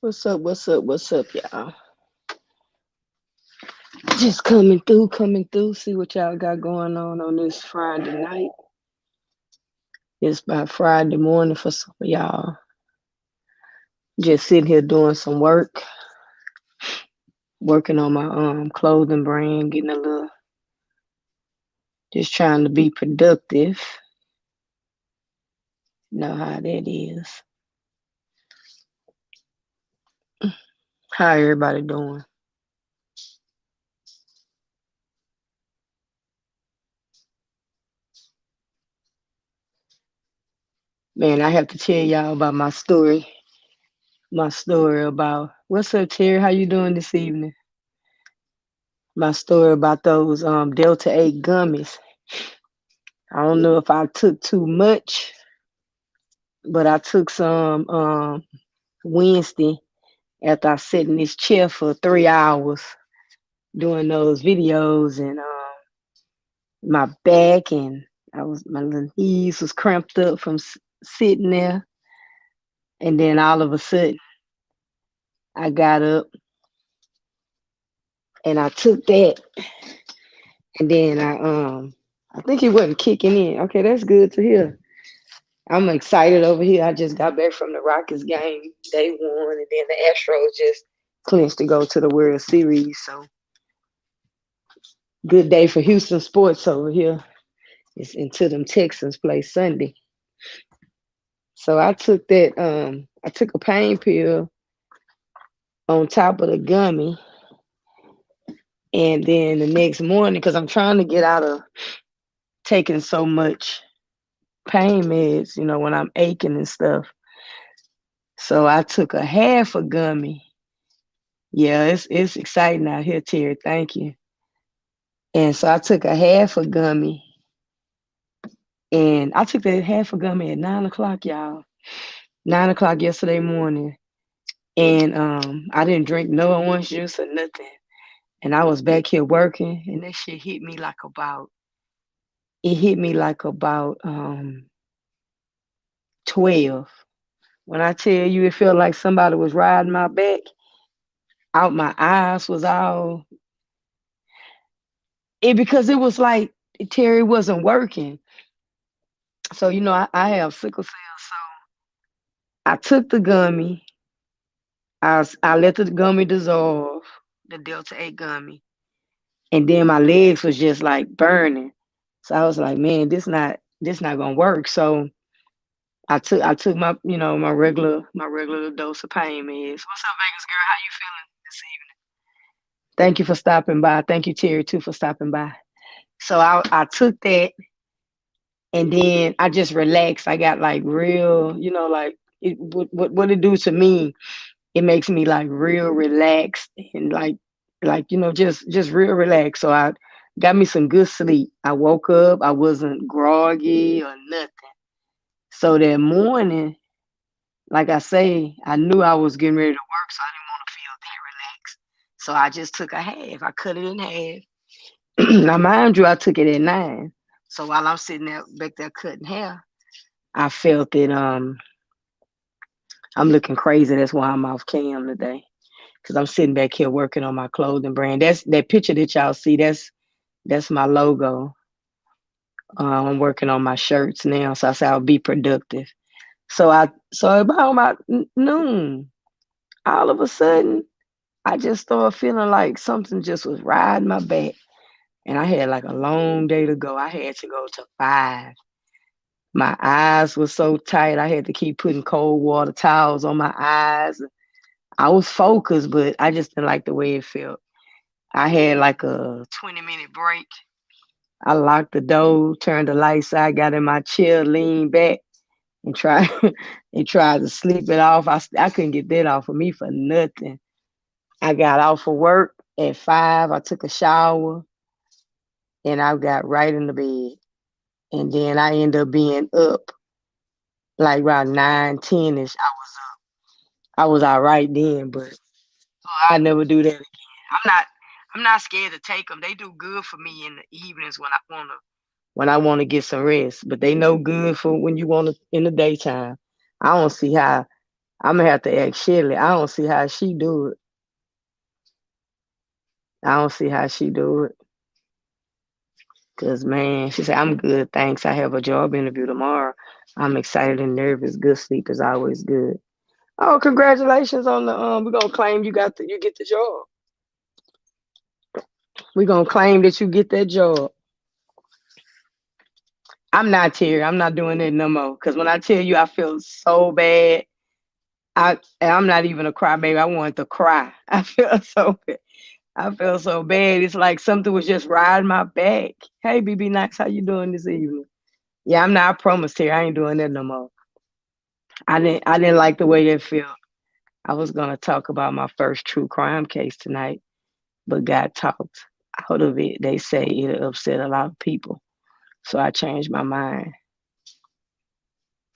What's up? What's up? What's up, y'all? Just coming through. See what y'all got going on this Friday night. It's by Friday morning for some of y'all. Just sitting here doing some work, working on my clothing brand, getting a little, just trying to be productive. Know how that is. How everybody doing? Man, I have to tell y'all about my story. My story about what's up, Terry? How you doing this evening? My story about those Delta 8 gummies. I don't know if I took too much, but I took some Wednesday after I sat in this chair for 3 hours doing those videos, and my back and my little knees was cramped up from sitting there, and then all of a sudden I got up and I took that, and then I think it wasn't kicking in. Okay, that's good to hear. I'm excited over here. I just got back from the Rockets game. They won, and then the Astros just clinched to go to the World Series. So good day for Houston sports over here. It's until them Texans play Sunday. So I took that. I took a pain pill on top of the gummy, and then the next morning, because I'm trying to get out of taking so much pain meds, when I'm aching and stuff. So I took a half a gummy. Yeah, it's exciting out here, Terry. Thank you. And so I took a half a gummy, and I took that half a gummy at 9 o'clock, y'all. 9 o'clock yesterday morning, and I didn't drink no orange juice or nothing. And I was back here working, and that shit hit me like about. It hit me like about 12. When I tell you, it felt like somebody was riding my back. Out my eyes was all. Because it was like Terry wasn't working. So I have sickle cell. So I took the gummy. I let the gummy dissolve, the Delta 8 gummy, and then my legs was just like burning. So I was like, man, this not gonna work. So I took my regular dose of pain meds. What's up, Vegas girl? How you feeling this evening? Thank you for stopping by. Thank you, Terry, too, for stopping by. So I took that, and then I just relaxed. I got like real, like what it do to me, it makes me like real relaxed and like just real relaxed. So I got me some good sleep. I woke up, I wasn't groggy or nothing. So that morning, like I say, I knew I was getting ready to work, so I didn't want to feel that relaxed. So I just took a half. I cut it in half. Now mind you, I took it at 9. So while I'm sitting there back there cutting hair, I felt it. I'm looking crazy. That's why I'm off cam today, because I'm sitting back here working on my clothing brand. That's that picture that y'all see. That's my logo. I'm working on my shirts now, so I said I'll be productive. So about noon, all of a sudden, I just started feeling like something just was riding my back, and I had like a long day to go. I had to go to 5. My eyes were so tight. I had to keep putting cold water towels on my eyes. I was focused, but I just didn't like the way it felt. I had like a 20-minute break. I locked the door, turned the lights out, got in my chair, leaned back, and tried and tried to sleep it off. I couldn't get that off of me for nothing. I got off of work at 5. I took a shower, and I got right in the bed. And then I ended up being up like around 9, 10ish. I was all right then, but I never do that again. I'm not scared to take them. They do good for me in the evenings when I wanna get some rest. But they no good for when you want to in the daytime. I don't see how I'm gonna have to ask Shelly. I don't see how she do it. I don't see how she do it. Cause man, she said, I'm good, thanks. I have a job interview tomorrow. I'm excited and nervous. Good sleep is always good. Oh, congratulations on the we're gonna claim you get the job. We're gonna claim that you get that job. I'm not here. I'm not doing it no more. Cause when I tell you I feel so bad, I'm not even a crybaby. I wanted to cry. I feel so bad. I feel so bad. It's like something was just riding my back. Hey, BB Knox, how you doing this evening? Yeah, I'm not. I promised here. I ain't doing that no more. I didn't like the way that felt. I was gonna talk about my first true crime case tonight, but got talked out of it. They say it'll upset a lot of people, so I changed my mind.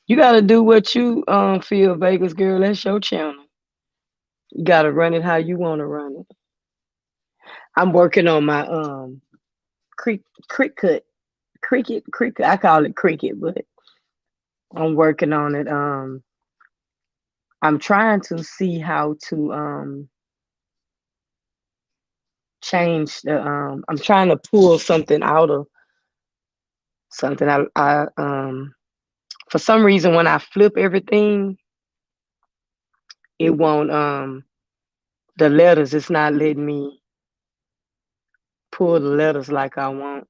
You gotta do what you feel, Vegas girl. That's your channel. You gotta run it how you wanna run it. I'm working on my cricket cricket. I call it cricket, but I'm working on it. I'm trying to see how to change the I'm trying to pull something out of something. I for some reason when I flip everything, it won't the letters, it's not letting me pull the letters like I want.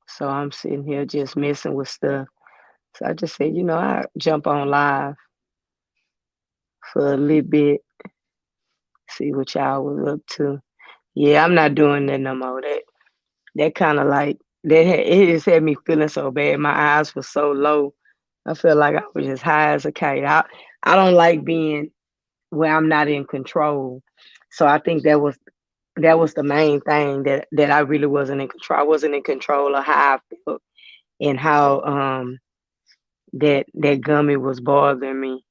So I'm sitting here just messing with stuff. So I just said, I jump on live for a little bit, see what y'all was up to. Yeah, I'm not doing that no more. That kind of like it just had me feeling so bad. My eyes were so low. I felt like I was just high as a kite. I don't like being where I'm not in control. So I think that was the main thing that I really wasn't in control. I wasn't in control of how I felt and how that gummy was bothering me.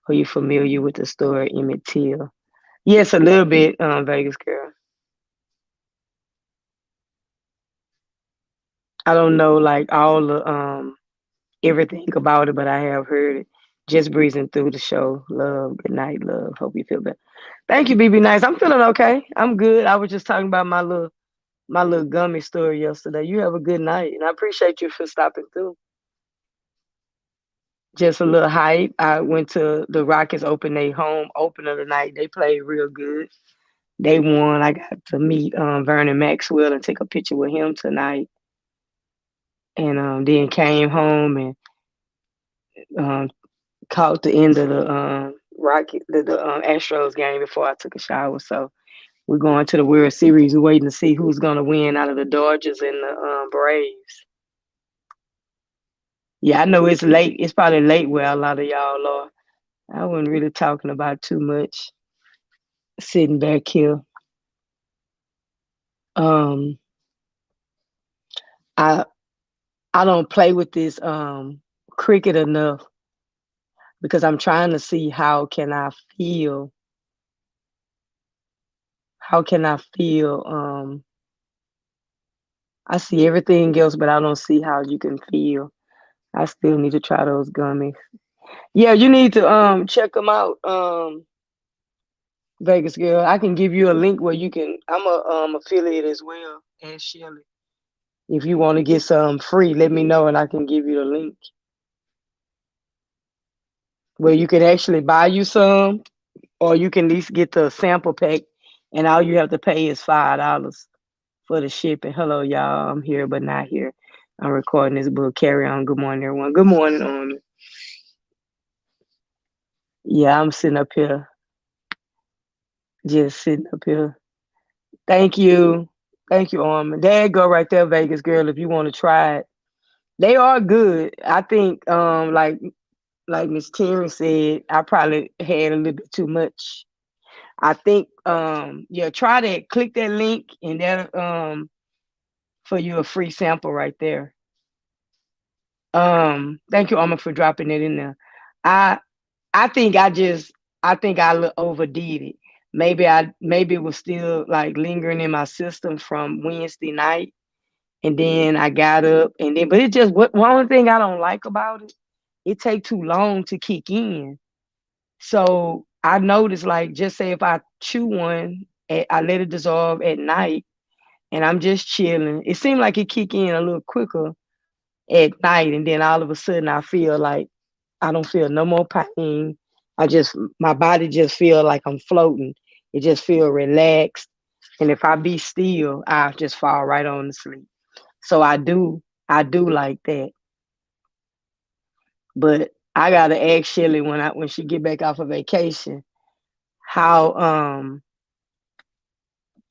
Are you familiar with the story Emmett Till? Yes, a little bit, Vegas girl. I don't know like all the everything about it, but I have heard it. Just breezing through the show. Love. Good night, love. Hope you feel better. Thank you, BB Nice. I'm feeling okay. I'm good. I was just talking about my little gummy story yesterday. You have a good night, and I appreciate you for stopping through. Just a little hype. I went to the Rockets open their home opener tonight. They played real good. They won. I got to meet Vernon Maxwell and take a picture with him tonight. And then came home and um, caught the end of the the Astros game before I took a shower. So we're going to the World Series. We're waiting to see who's going to win out of the Dodgers and the Braves. Yeah, I know it's late. It's probably late where a lot of y'all are. I wasn't really talking about too much. Sitting back here. Um, I I don't play with this cricket enough because I'm trying to see feel how can I feel I see everything else but I don't see how you can feel. I still need to try those gummies. Yeah, you need to check them out, Vegas girl. I can give you a link where you can. I'm a affiliate as well as Shelly. If you want to get some free, let me know and I can give you the link where you can actually buy you some, or you can at least get the sample pack, and all you have to pay is $5 for the shipping. Hello, y'all. I'm here but not here. I'm recording this book. Carry on. Good morning, everyone. Good morning, Armin. Yeah, I'm sitting up here, just sitting up here. Thank you. Thank you, Armin. There you go right there, Vegas girl, if you want to try it. They are good. I think like Miss Terry said, I probably had a little bit too much. I think yeah, try that. Click that link and that for you a free sample right there. Thank you, Armin, for dropping it in there. I I think I overdid it. Maybe it was still like lingering in my system from Wednesday night. And then I got up and then, but it just, one thing I don't like about it it take too long to kick in. So I noticed, like, just say if I chew one, I let it dissolve at night, and I'm just chilling. It seemed like it kick in a little quicker at night, and then all of a sudden I feel like I don't feel no more pain. My body just feel like I'm floating. It just feel relaxed. And if I be still, I just fall right on to sleep. So I do like that. But I gotta ask Shelly when she get back off of vacation, how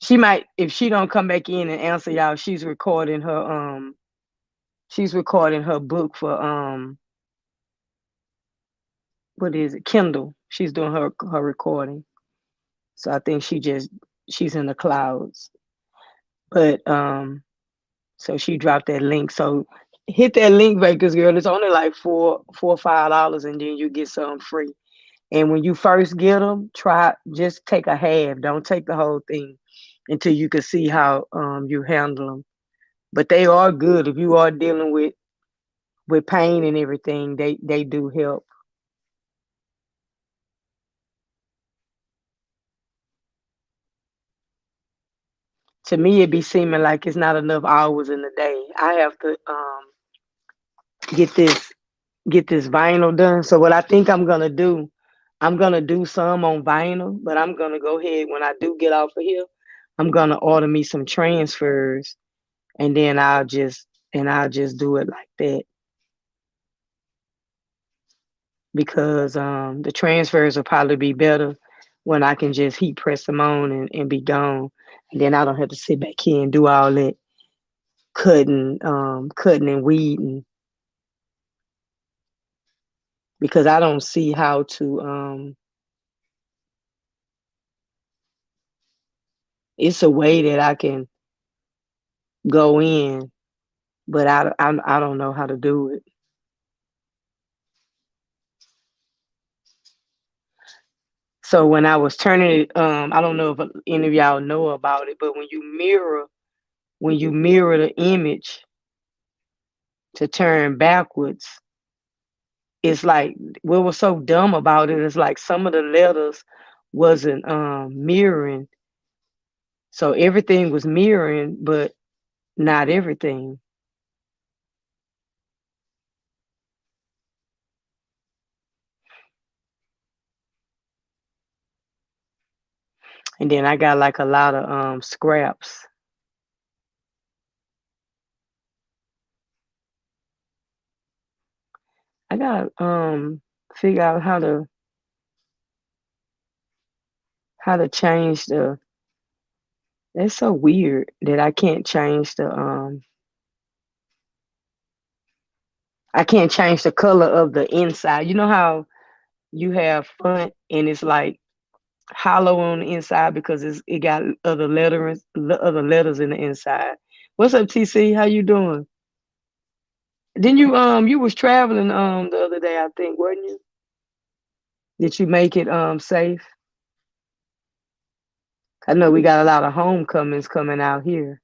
she might, if she don't come back in and answer y'all, she's recording her book for what is it, Kindle. She's doing her recording. So I think she's in the clouds. But so she dropped that link. So hit that link, Vegas girl. It's only like four or $5, and then you get some free. And when you first get them, try just take a half. Don't take the whole thing until you can see how you handle them. But they are good if you are dealing with pain and everything. They do help. To me, it be seeming like it's not enough hours in the day. I have to get this get this vinyl done. So what I think I'm gonna do some on vinyl, but I'm gonna go ahead when I do get off of here. I'm gonna order me some transfers, and then I'll just do it like that because the transfers will probably be better when I can just heat press them on and be gone, and then I don't have to sit back here and do all that cutting and weeding because I don't see how to. It's a way that I can go in, but I don't know how to do it. So when I was turning it, I don't know if any of y'all know about it, but when you mirror the image to turn backwards, it's like what was so dumb about it is like some of the letters wasn't mirroring, so everything was mirroring, but not everything. And then I got like a lot of scraps. I gotta figure out how to change the. It's so weird that I can't change the color of the inside. You know how you have font and it's like hollow on the inside because it got other letters in the inside. What's up, TC? How you doing? Then you was traveling the other day, I think, wasn't you? Did you make it safe? I know we got a lot of homecomings coming out here.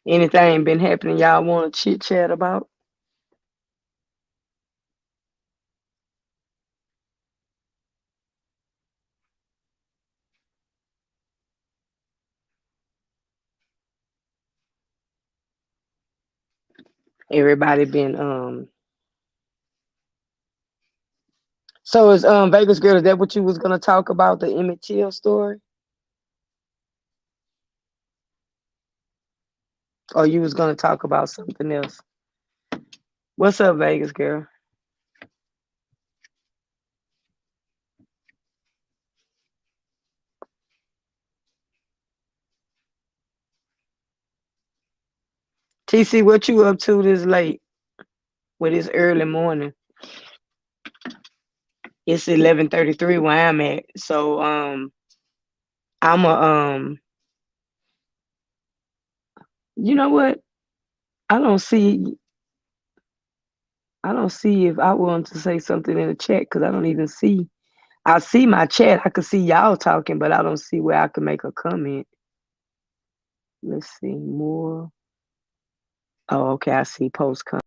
Anything been happening y'all want to chit chat about? Everybody been So is Vegas girl, is that what you was gonna talk about, the Emmett Till story? Or you was gonna talk about something else? What's up, Vegas girl? TC, what you up to this late with this early morning? It's 11:33 where I'm at. So I'm a you know what? I don't see I don't see if I want to say something in the chat because I don't even see. I see my chat. I can see y'all talking, but I don't see where I can make a comment. Let's see more. Oh, okay. I see post comment.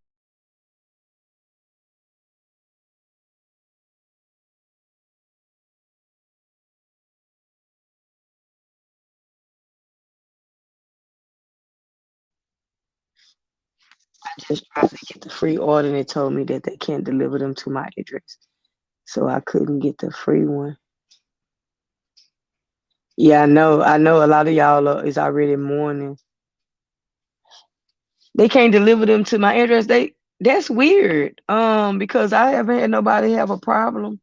Just tried to get the free order and it told me that they can't deliver them to my address. So I couldn't get the free one. Yeah, I know a lot of y'all is already mourning. They can't deliver them to my address. That's weird. Because I haven't had nobody have a problem.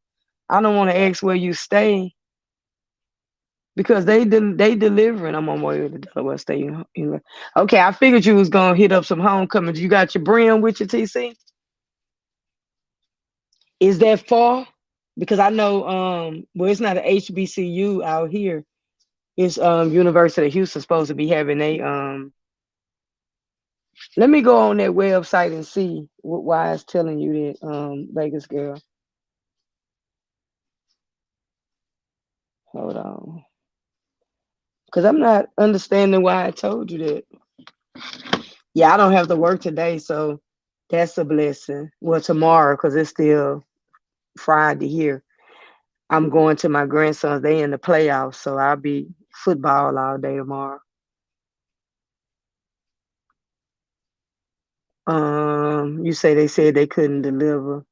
I don't want to ask where you stay because they delivering. I'm on my way to Delaware State. Okay, I figured you was gonna hit up some homecomings. You got your brim with your TC? Is that far? Because I know well it's not an HBCU out here. It's University of Houston supposed to be having let me go on that website and see why it's telling you that Vegas girl. Hold on. Because I'm not understanding why I told you that. Yeah, I don't have to work today, so that's a blessing. Well, tomorrow, because it's still Friday here. I'm going to my grandson's. They in the playoffs, so I'll be football all day tomorrow. You say they said they couldn't deliver.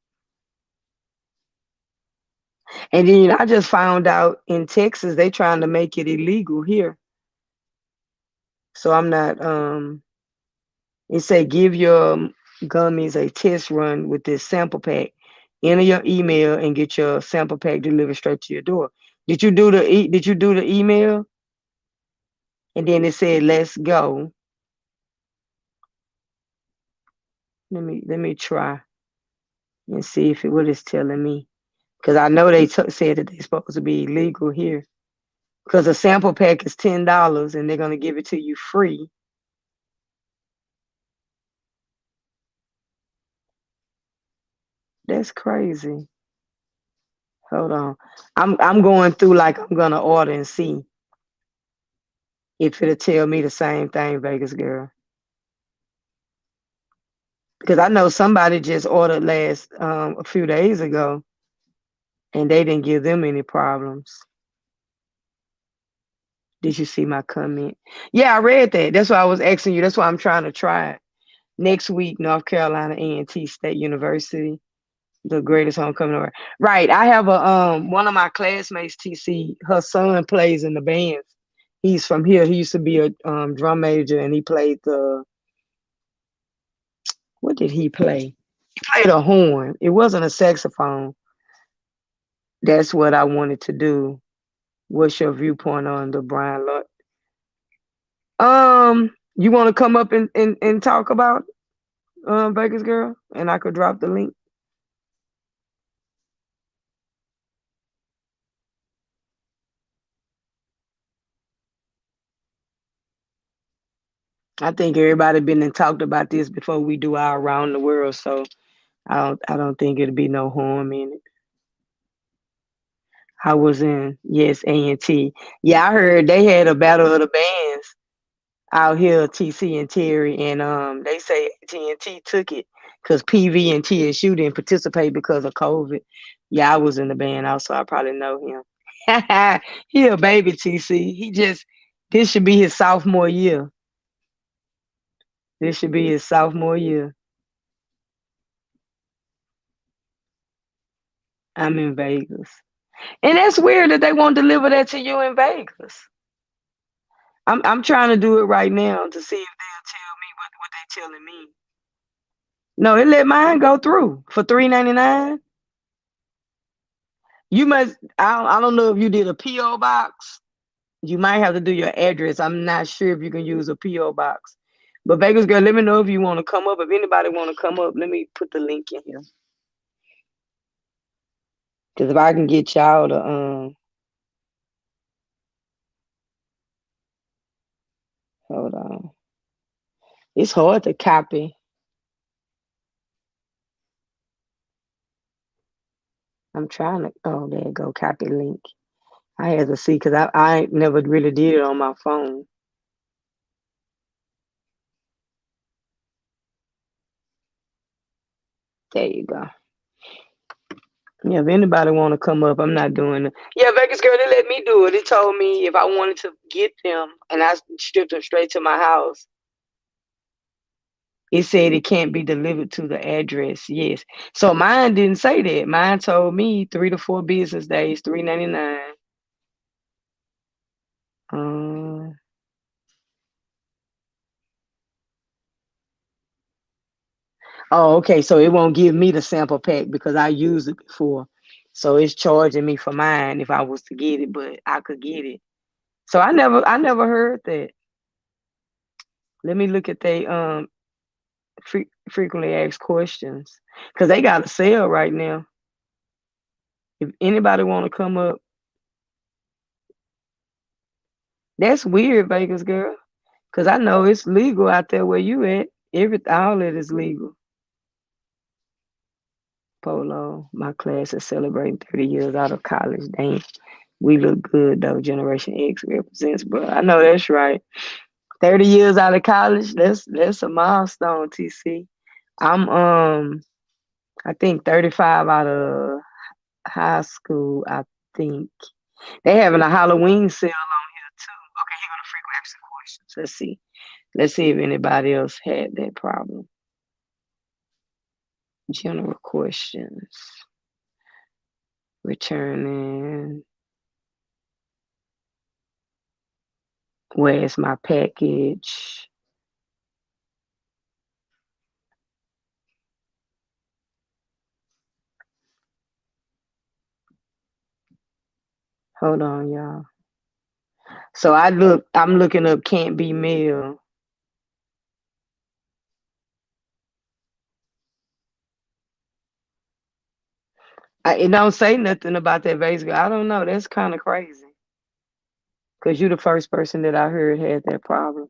And then I just found out in Texas they trying to make it illegal here. So I'm not it say give your gummies a test run with this sample pack. Enter your email and get your sample pack delivered straight to your door. Did you do the email? And then it said let's go. Let me try and see if what it's telling me. Because I know they said that they're supposed to be illegal here. Because a sample pack is $10 and they're gonna give it to you free. That's crazy. Hold on. I'm going through like I'm gonna order and see if it'll tell me the same thing, Vegas girl. Because I know somebody just ordered last a few days ago and they didn't give them any problems. Did you see my comment? Yeah, I read that. That's why I was asking you. That's why I'm trying to try it. Next week, North Carolina A&T State University, the greatest homecoming ever. Right. I have a one of my classmates, TC, her son plays in the band. He's from here. He used to be a drum major and he played the what did he play? He played a horn. It wasn't a saxophone. That's what I wanted to do. What's your viewpoint on the Brian Lord? You want to come up and talk about Vegas girl, and I could drop the link. I think everybody been and talked about this before we do our around the world, so I don't think it'll be no harm in it. I was in yes A&T. Yeah, I heard they had a battle of the bands out here, TC and Terry, and they say TNT took it because PV and TSU didn't participate because of COVID. Yeah, I was in the band also. I probably know him. He a baby, TC. This should be his sophomore year. This should be his sophomore year. I'm in Vegas. And that's weird that they won't deliver that to you in Vegas. I'm trying to do it right now to see if they'll tell me what they telling me. No, it let mine go through for $3.99. You must. I don't know if you did a PO box. You might have to do your address. I'm not sure if you can use a PO box. But Vegas girl, let me know if you want to come up. If anybody want to come up, let me put the link in here. Because if I can get y'all to hold on. It's hard to copy. I'm trying to. Oh, there you go. Copy link. I had to see because I never really did it on my phone. There you go. Yeah, if anybody want to come up, I'm not doing it. Yeah, Vegas girl, they let me do it. It told me if I wanted to get them, and I stripped them straight to my house. It said it can't be delivered to the address. Yes. So mine didn't say that. Mine told me 3 to 4 business days, $3.99. Um, oh, okay. So it won't give me the sample pack because I used it before. So it's charging me for mine if I was to get it, but I could get it. So I never heard that. Let me look at they frequently asked questions because they got a sale right now. If anybody want to come up, that's weird, Vegas girl. Because I know it's legal out there where you at. All it is legal. Polo, my class is celebrating 30 years out of college. Dang, we look good though. Generation X represents, bro. I know that's right. 30 years out of college, that's a milestone, TC. I'm I think 35 out of high school, I think. They having a Halloween sale on here too. Okay, here go the frequent asked questions. Let's see. Let's see if anybody else had that problem. General questions. Returning. Where's my package? Hold on, y'all. So I'm looking up can't be mail. It don't say nothing about that vase. I don't know. That's kind of crazy. Cause you're the first person that I heard had that problem.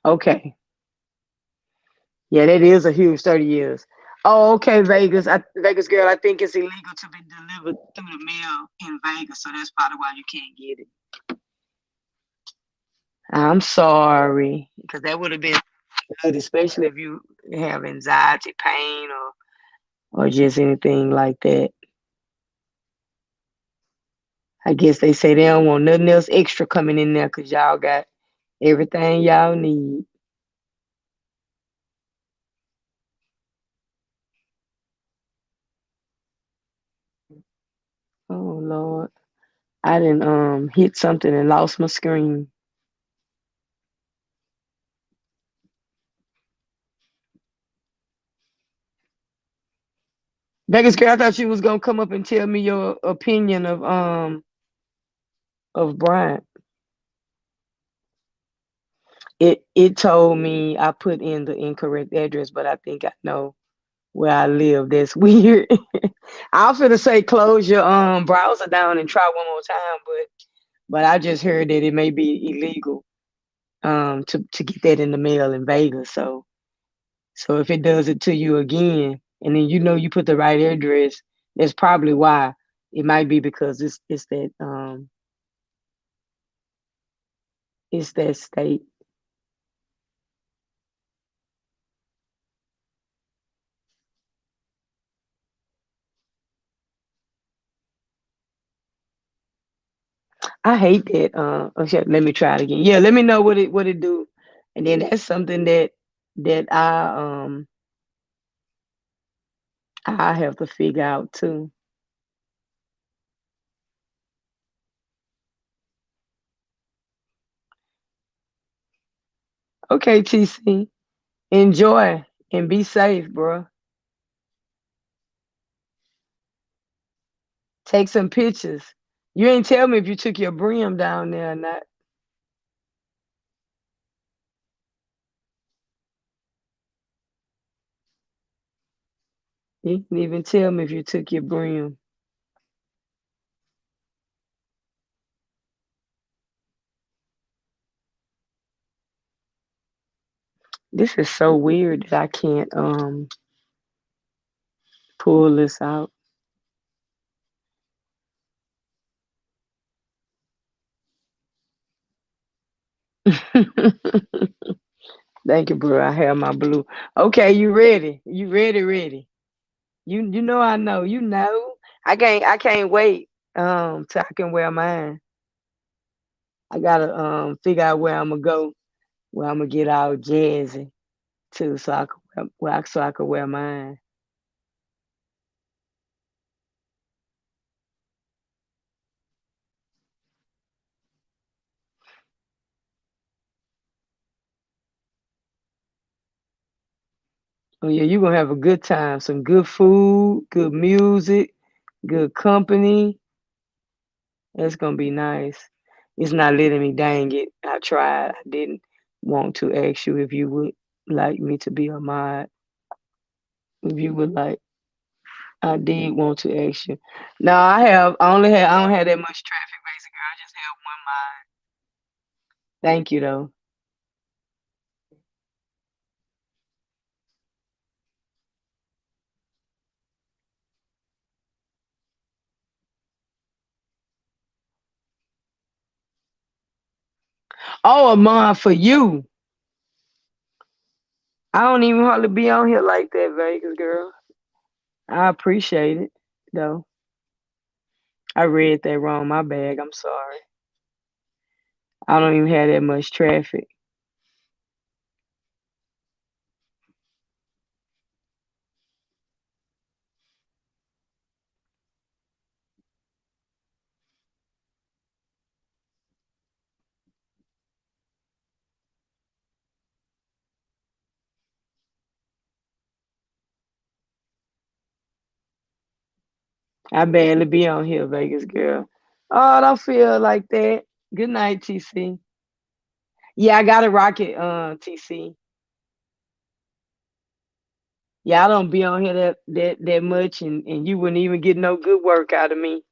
Okay. Yeah, that is a huge 30 years. Oh, okay, Vegas girl. I think it's illegal to be delivered through the mail in Vegas, so that's probably why you can't get it. I'm sorry, because that would have been good, especially if you have anxiety, pain, or just anything like that. I guess they say they don't want nothing else extra coming in there because y'all got everything y'all need. Oh Lord, I didn't hit something and lost my screen. Vegas girl, I thought you was gonna come up and tell me your opinion of Bryant. It told me I put in the incorrect address, but I think I know where I live. That's weird. I was gonna say close your browser down and try one more time, but I just heard that it may be illegal to get that in the mail in Vegas. So if it does it to you again, and then you know you put the right address, that's probably why. It might be because it's that state. I hate that. Okay, let me try it again. Yeah, let me know what it do, and then that's something that I have to figure out too. Okay, TC, enjoy and be safe, bro. Take some pictures. You ain't tell me if you took your brim down there or not. You didn't even tell me if you took your brim. This is so weird that I can't pull this out. Thank you, bro. I have my blue. Okay, you ready? You ready? Ready? You know I know. You know. I can't wait till I can wear mine. I gotta figure out where I'm gonna go, where I'm gonna get all jazzy too, so I can so I can wear mine. Oh yeah, you're gonna have a good time. Some good food, good music, good company. That's gonna be nice. It's not letting me, dang it. I tried. I didn't want to ask you if you would like me to be a mod. If you would like, I did want to ask you. No, I don't have that much traffic, basically. I just have one mod. Thank you though. Oh, a mod for you. I don't even hardly be on here like that, Vegas girl. I appreciate it though. I read that wrong. My bad. I'm sorry. I don't even have that much traffic. I barely be on here, Vegas girl. Oh, I don't feel like that. Good night, TC. Yeah, I got a rocket, TC. Yeah, I don't be on here that much, and you wouldn't even get no good work out of me,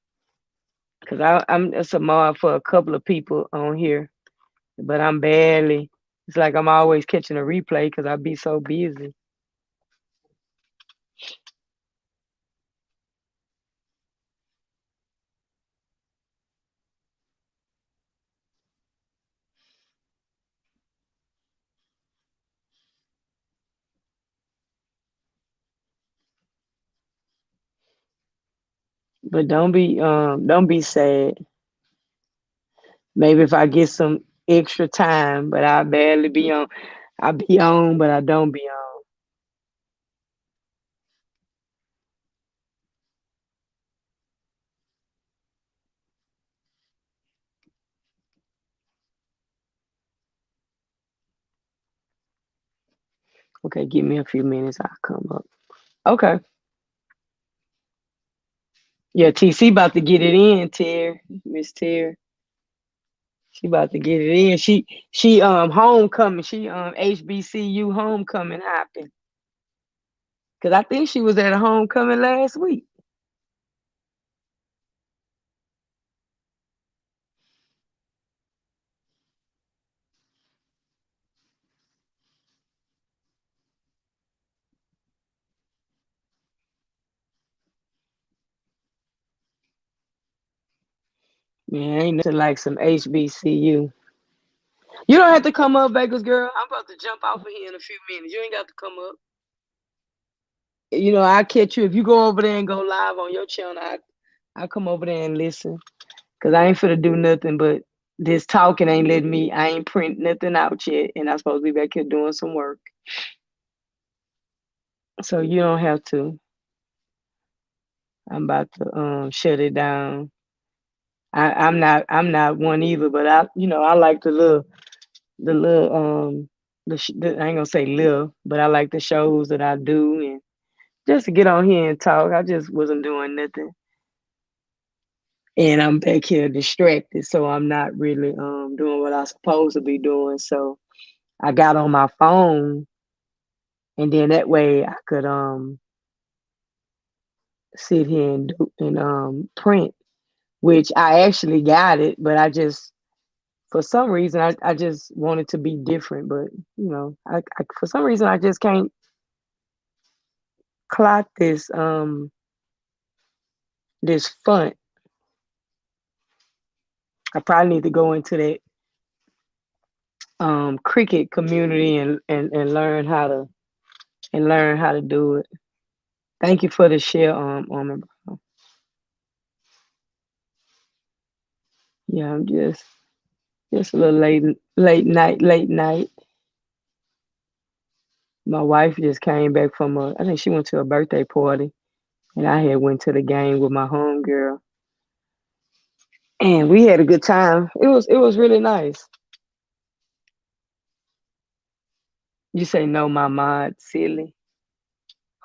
cause I'm it's a mod for a couple of people on here, but I'm barely. It's like I'm always catching a replay because I be so busy. But don't be sad. Maybe if I get some extra time, but I barely be on. I be on, but I don't be on. Okay, give me a few minutes. I'll come up. Okay. Yeah, TC about to get it in, Terry. Miss Terry. She about to get it in. She homecoming. She HBCU homecoming hopping. Cause I think she was at a homecoming last week. Man, ain't nothing like some HBCU. You don't have to come up, Vegas girl. I'm about to jump off of here in a few minutes. You ain't got to come up. I catch you if you go over there and go live on your channel. I come over there and listen. Cause I ain't finna do nothing but this talking ain't letting me. I ain't print nothing out yet, and I'm supposed to be back here doing some work. So you don't have to. I'm about to shut it down. I'm not one either, but I like the little I ain't gonna say little, but I like the shows that I do and just to get on here and talk. I just wasn't doing nothing. And I'm back here distracted, so I'm not really doing what I'm supposed to be doing. So I got on my phone and then that way I could sit here and do and print, which I actually got it, but I just for some reason I just wanted to be different, but I for some reason I just can't clock this font. I probably need to go into that cricket community and learn how to do it. Thank you for the share, yeah, I'm just a little late night. My wife just came back from I think she went to a birthday party, and I had went to the game with my homegirl, and we had a good time. It was really nice. You say no, my mod, silly.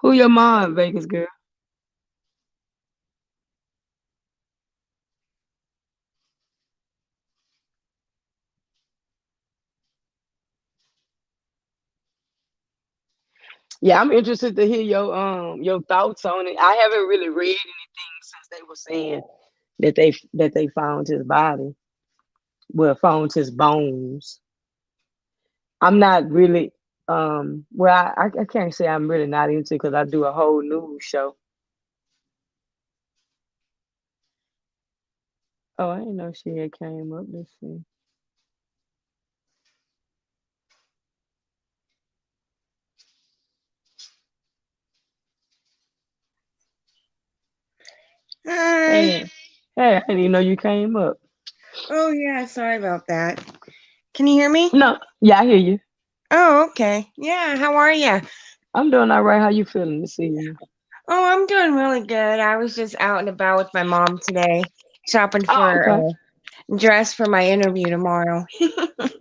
Who your mod, Vegas girl? Yeah, I'm interested to hear your thoughts on it. I haven't really read anything since they were saying that they found his body. Well, found his bones. I'm not really well I can't say I'm really not into because I do a whole news show. Oh, I didn't know she had came up. Let's see. Hi. Hey, hey, I didn't even know you came up. Oh, yeah, sorry about that. Can you hear me? No, yeah, I hear you. Oh, okay. Yeah, how are you? I'm doing all right. How you feeling this evening? Oh, I'm doing really good. I was just out and about with my mom today, shopping Oh, for okay. a dress for my interview tomorrow.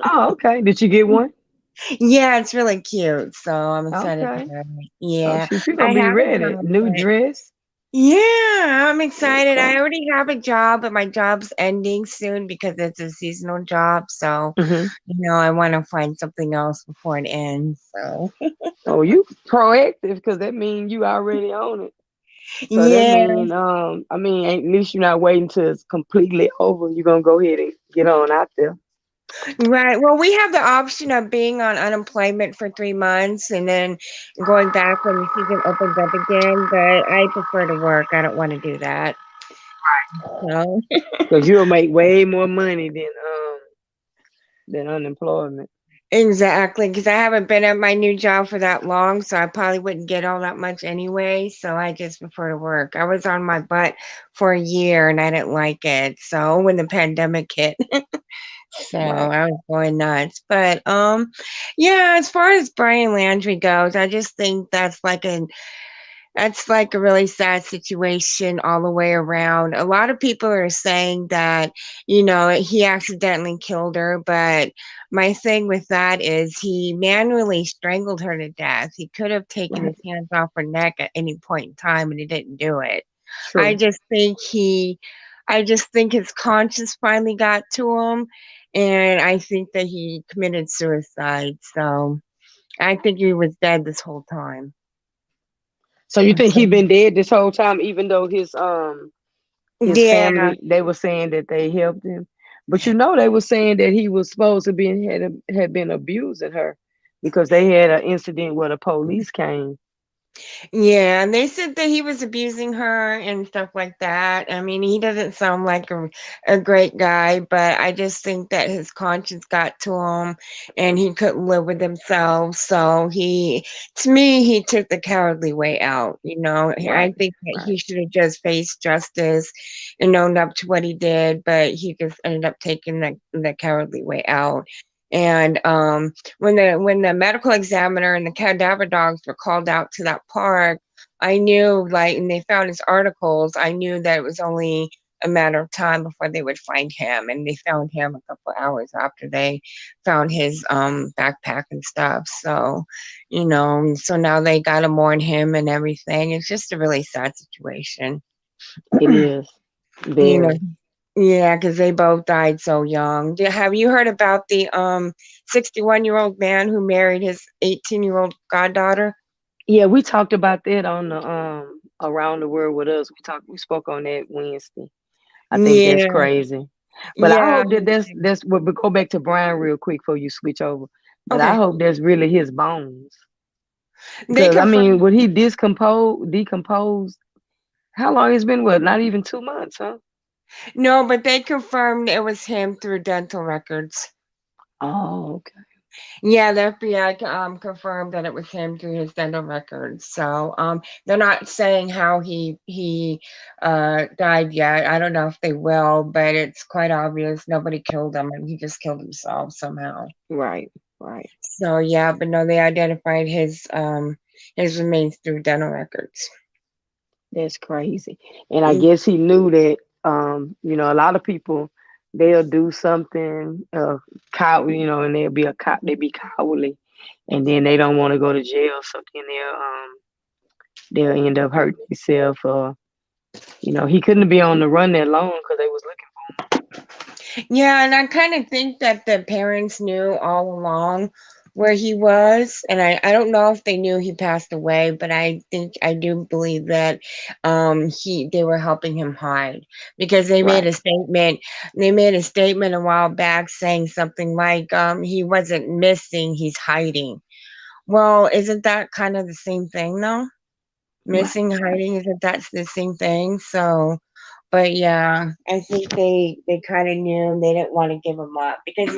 Oh, okay. Did you get one? Yeah, it's really cute, so I'm excited to Okay. have it. Oh, Yeah, shoot, you're I gonna be have a ready. job, New but dress. yeah, I'm excited. Okay. I already have a job, but my job's ending soon because it's a seasonal job. So, Hmm. I want to find something else before it ends. So, Oh, you proactive because that means you already on it. So that yeah. mean, at least you're not waiting till it's completely over. You're gonna go ahead and get on out there. Right. Well, we have the option of being on unemployment for 3 months and then going back when the season opens up again. But I prefer to work. I don't want to do that. So, Because you'll make way more money than unemployment. exactly. Because I haven't been at my new job for that long. So I probably wouldn't get all that much anyway. So I just prefer to work. I was on my butt for a year and I didn't like it. So when the pandemic hit, so Right. I was going nuts. But yeah, as far as Brian Landry goes, I just think that's like a really sad situation all the way around. A lot of people are saying that, he accidentally killed her, but my thing with that is he manually strangled her to death. He could have taken Right. his hands off her neck at any point in time and he didn't do it. I True. just think he I just think his conscience finally got to him and I think that he committed suicide. So I think he was dead this whole time. So you think So he been dead this whole time, even though his yeah, family they were saying that they helped him, but they were saying that he was supposed to be had been abusing her because they had an incident where the police came. yeah, and they said that he was abusing her and stuff like that. I mean, he doesn't sound like a great guy, but I just think that his conscience got to him and he couldn't live with himself. So to me, he took the cowardly way out. Right. I think that Right. he should have just faced justice and owned up to what he did, but he just ended up taking the cowardly way out. And when the medical examiner and the cadaver dogs were called out to that park, I knew, like, and they found his articles, I knew that it was only a matter of time before they would find him. And they found him a couple hours after they found his backpack and stuff. So now they got to mourn him and everything. It's just a really sad situation. It is you know, very. yeah, because they both died so young. Have you heard about the 61-year-old man who married his 18-year-old goddaughter? Yeah, we talked about that on the Around the World with Us. We spoke on that Wednesday. I think that's Yeah, crazy. But I Yeah. hope that that's what. But go back to Brian real quick before you switch over. But I Okay. hope that's really his bones, They because I mean, confirmed. would he decompose? How long it's been? What? Not even 2 months, huh? No, but they confirmed it was him through dental records. Oh, okay. Yeah, the FBI confirmed that it was him through his dental records. So they're not saying how he died yet. I don't know if they will, but it's quite obvious nobody killed him and he just killed himself somehow. Right, right. So yeah, but no, they identified his remains through dental records. That's crazy. And I guess he knew that. A lot of people, they'll do something, and they be cowardly, and then they don't want to go to jail, so then they'll end up hurting themselves. Or he couldn't be on the run that long because they was looking. Yeah, and I kind of think that the parents knew all along where he was, and I don't know if they knew he passed away, but I do believe that they were helping him hide because Right, they made a statement a while back saying something like he wasn't missing, he's hiding. Well, isn't that kind of the same thing though? right, Missing, right. hiding, isn't that the same thing? So but yeah, I think they kind of knew and they didn't want to give him up because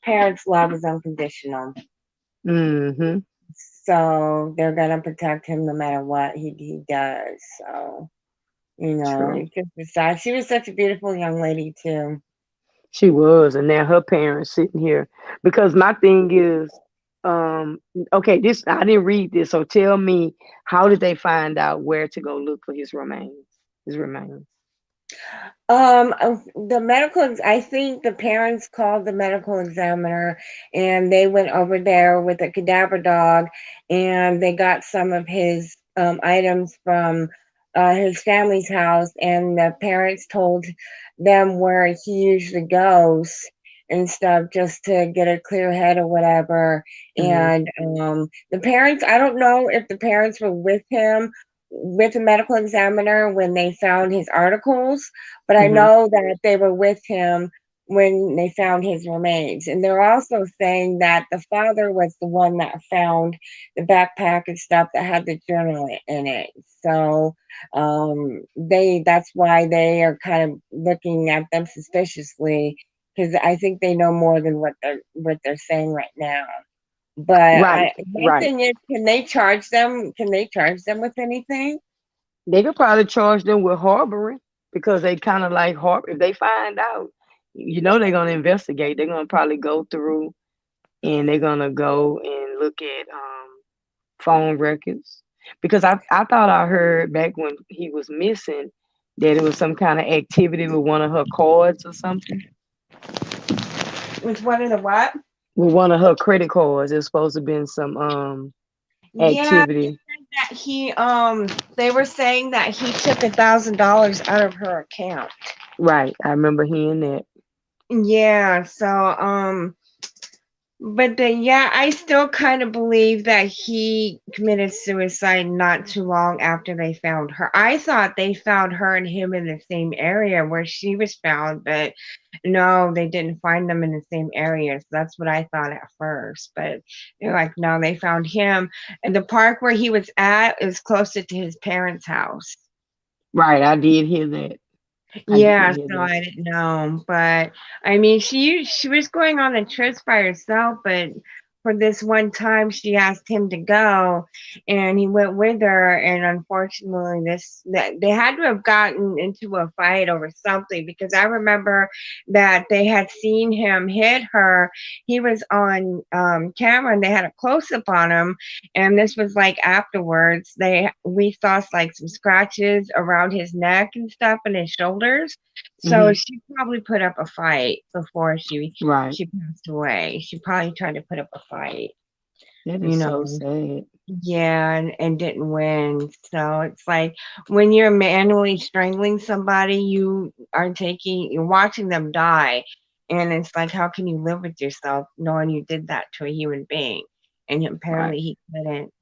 parents' love is unconditional. Mm-hmm. So they're gonna protect him no matter what he does. So True. it's just sad. She was such a beautiful young lady too. She was, and now her parents sitting here. Because my thing is, okay, this I didn't read this, so tell me, how did they find out where to go look for his remains? His remains. I think the parents called the medical examiner and they went over there with a cadaver dog and they got some of his items from his family's house and the parents told them where he usually goes and stuff just to get a clear head or whatever. Hmm. And the parents, I don't know if the parents were with him with the medical examiner when they found his articles, but I Hmm. know that they were with him when they found his remains. And they're also saying that the father was the one that found the backpack and stuff that had the journal in it. So that's why they are kind of looking at them suspiciously because I think they know more than what they're saying right now. But Right, my right. thing is, can they charge them? Can they charge them with anything? They could probably charge them with harboring, because they kind of like harbor. If they find out, they're gonna investigate. They're gonna probably go through, and they're gonna go and look at phone records, because I thought I heard back when he was missing that it was some kind of activity with one of her cards or something. With one of the what? With one of her credit cards, there's supposed to have been some Yeah, activity. that they were saying that he took $1,000 out of her account. Right, I remember hearing that. Yeah, so but then, yeah, I still kind of believe that he committed suicide not too long after they found her. I thought they found her and him in the same area where she was found, but no, they didn't find them in the same area. So that's what I thought at first. But they're like, no, they found him. And the park where he was at is closer to his parents' house. Right, I did hear that. I did Yeah, hear so that. I didn't know, but I mean, she was going on the trips by herself, but for this one time, she asked him to go, and he went with her. And unfortunately, they had to have gotten into a fight over something because I remember that they had seen him hit her. He was on camera, and they had a close up on him, and this was like afterwards we saw like some scratches around his neck and stuff and his shoulders, so Hmm. she probably put up a fight before Right. she passed away. She probably tried to put up a fight, That you is so know. sad. Yeah, and didn't win. So it's like when you're manually strangling somebody, you're watching them die, and it's like how can you live with yourself knowing you did that to a human being? And Right. apparently he couldn't.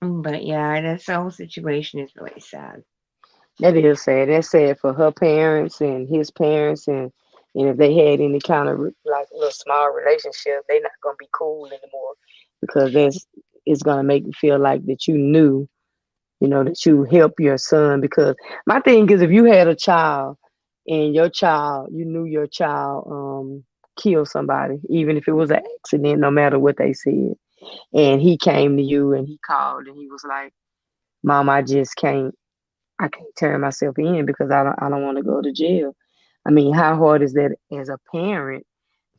But yeah, this whole situation is really sad. That is sad. That's sad for her parents and his parents, and if they had any kind of like little small relationship, they not gonna be cool anymore because that's it's gonna make you feel like that you knew, that you help your son. Because my thing is, if you had a child and you knew your child killed somebody, even if it was an accident, no matter what they said, and he came to you and he called and he was like, "Mom, I can't turn myself in because I don't want to go to jail." I mean, how hard is that as a parent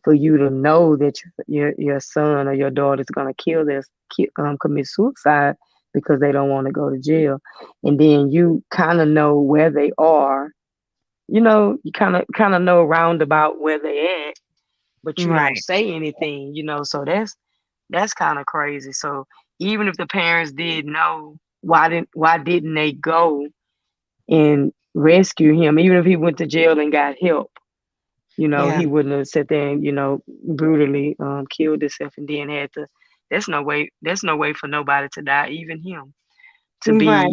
for you to know that your son or your daughter is gonna commit suicide because they don't want to go to jail, and then you kind of know where they are. You kind of know roundabout where they at, but you don't Right. say anything. So that's kind of crazy. So even if the parents did know, why didn't they go and rescue him? Even if he went to jail and got help, Yeah. he wouldn't have sat there and brutally killed himself and then had to. There's no way for nobody to die, even him, to Right. be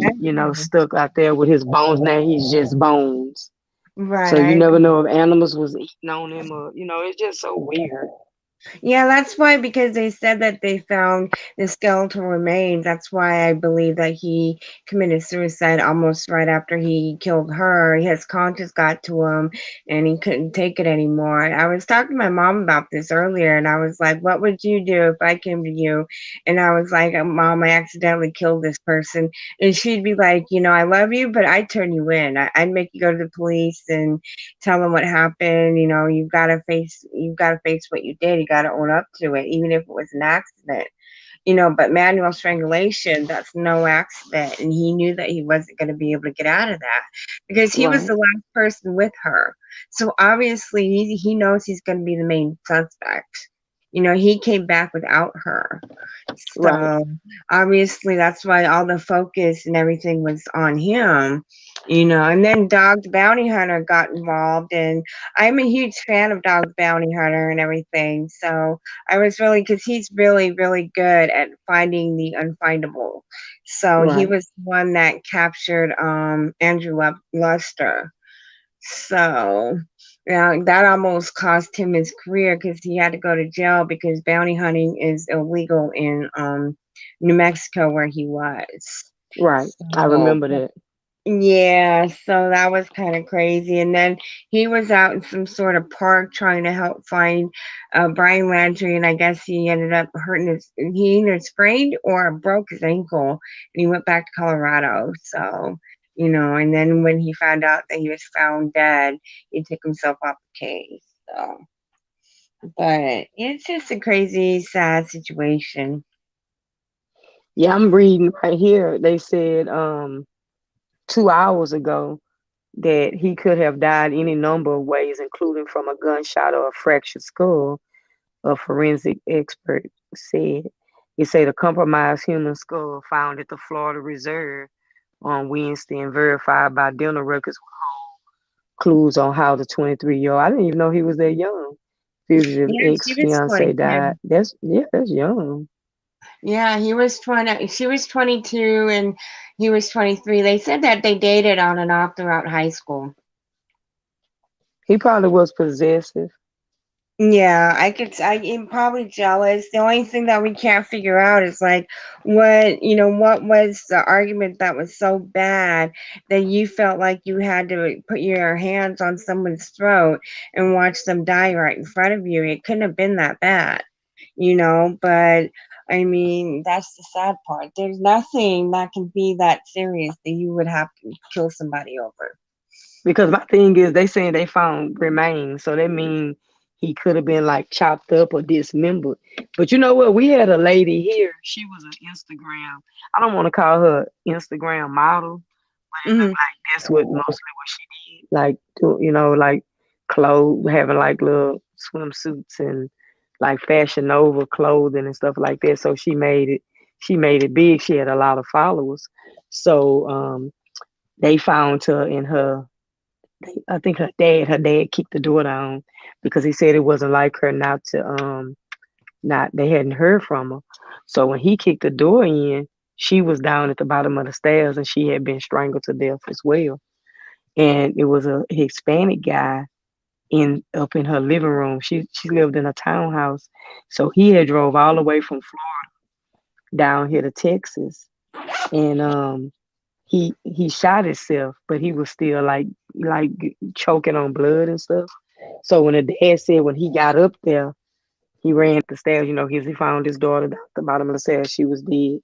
stuck out there with his bones. Now he's just bones. Right. So I you never agree. know if animals was eating on him, or it's just so weird. Yeah, that's why, because they said that they found the skeletal remains. That's why I believe that he committed suicide almost right after he killed her. His conscience got to him and he couldn't take it anymore. I was talking to my mom about this earlier and I was like, "What would you do if I came to you?" And I was like, "Mom, I accidentally killed this person." And she'd be like, "I love you, but I'd turn you in. I'd make you go to the police and tell them what happened. You've got to face what you did. You got to own up to it, even if it was an accident. But manual strangulation, that's no accident, and he knew that he wasn't going to be able to get out of that because he was Right, the last person with her. So obviously he knows he's going to be the main suspect. He came back without her. right, So obviously that's why all the focus and everything was on him. And then Dog the Bounty Hunter got involved, and I'm a huge fan of Dog the Bounty Hunter and everything. So I was really, because he's really, really good at finding the unfindable. So he right, was the one that captured Andrew Luster. So, yeah, that almost cost him his career because he had to go to jail because bounty hunting is illegal in New Mexico where he was. right. I So, remember that. yeah, so that was kind of crazy. And then he was out in some sort of park trying to help find Brian Landry, and I guess he ended up he either sprained or broke his ankle, and he went back to Colorado. So, and then when he found out that he was found dead, he took himself off the case. So, but it's just a crazy, sad situation. Yeah, I'm reading right here. They said 2 hours ago that he could have died any number of ways, including from a gunshot or a fractured skull, a forensic expert said. He said a compromised human skull found at the Florida Reserve on Wednesday and verified by dental records clues on how the 23-year-old, I didn't even know he was that young, fugitive Yeah, ex she was fiance died. 22. That's young. Yeah, he was 20, she was 22 and he was 23. They said that they dated on and off throughout high school. He probably was possessive Yeah, I'm probably jealous. The only thing that we can't figure out is like what was the argument that was so bad that you felt like you had to put your hands on someone's throat and watch them die right in front of you. It couldn't have been that bad, but I mean, that's the sad part. There's nothing that can be that serious that you would have to kill somebody over. because my thing is they saying they found remains, so that mean he could have been like chopped up or dismembered. But you know what? We had a lady here. She was an Instagram. I don't want to call her Instagram model. It looked Hmm. like that's what mostly what she did. Like like clothes, having like little swimsuits and like Fashion Nova clothing and stuff like that. So she made it big. She had a lot of followers. So they found her in her I think her dad kicked the door down because he said it wasn't like her not they hadn't heard from her. So when he kicked the door in, she was down at the bottom of the stairs and she had been strangled to death as well. and it was a Hispanic guy in up in her living room. She lived in a townhouse, so he had drove all the way from down here to Texas, and he shot himself, but he was still like choking on blood and stuff. So when the dad said when he got up there, he ran up the stairs. You know, he found his daughter down at the bottom of the stairs. She was dead.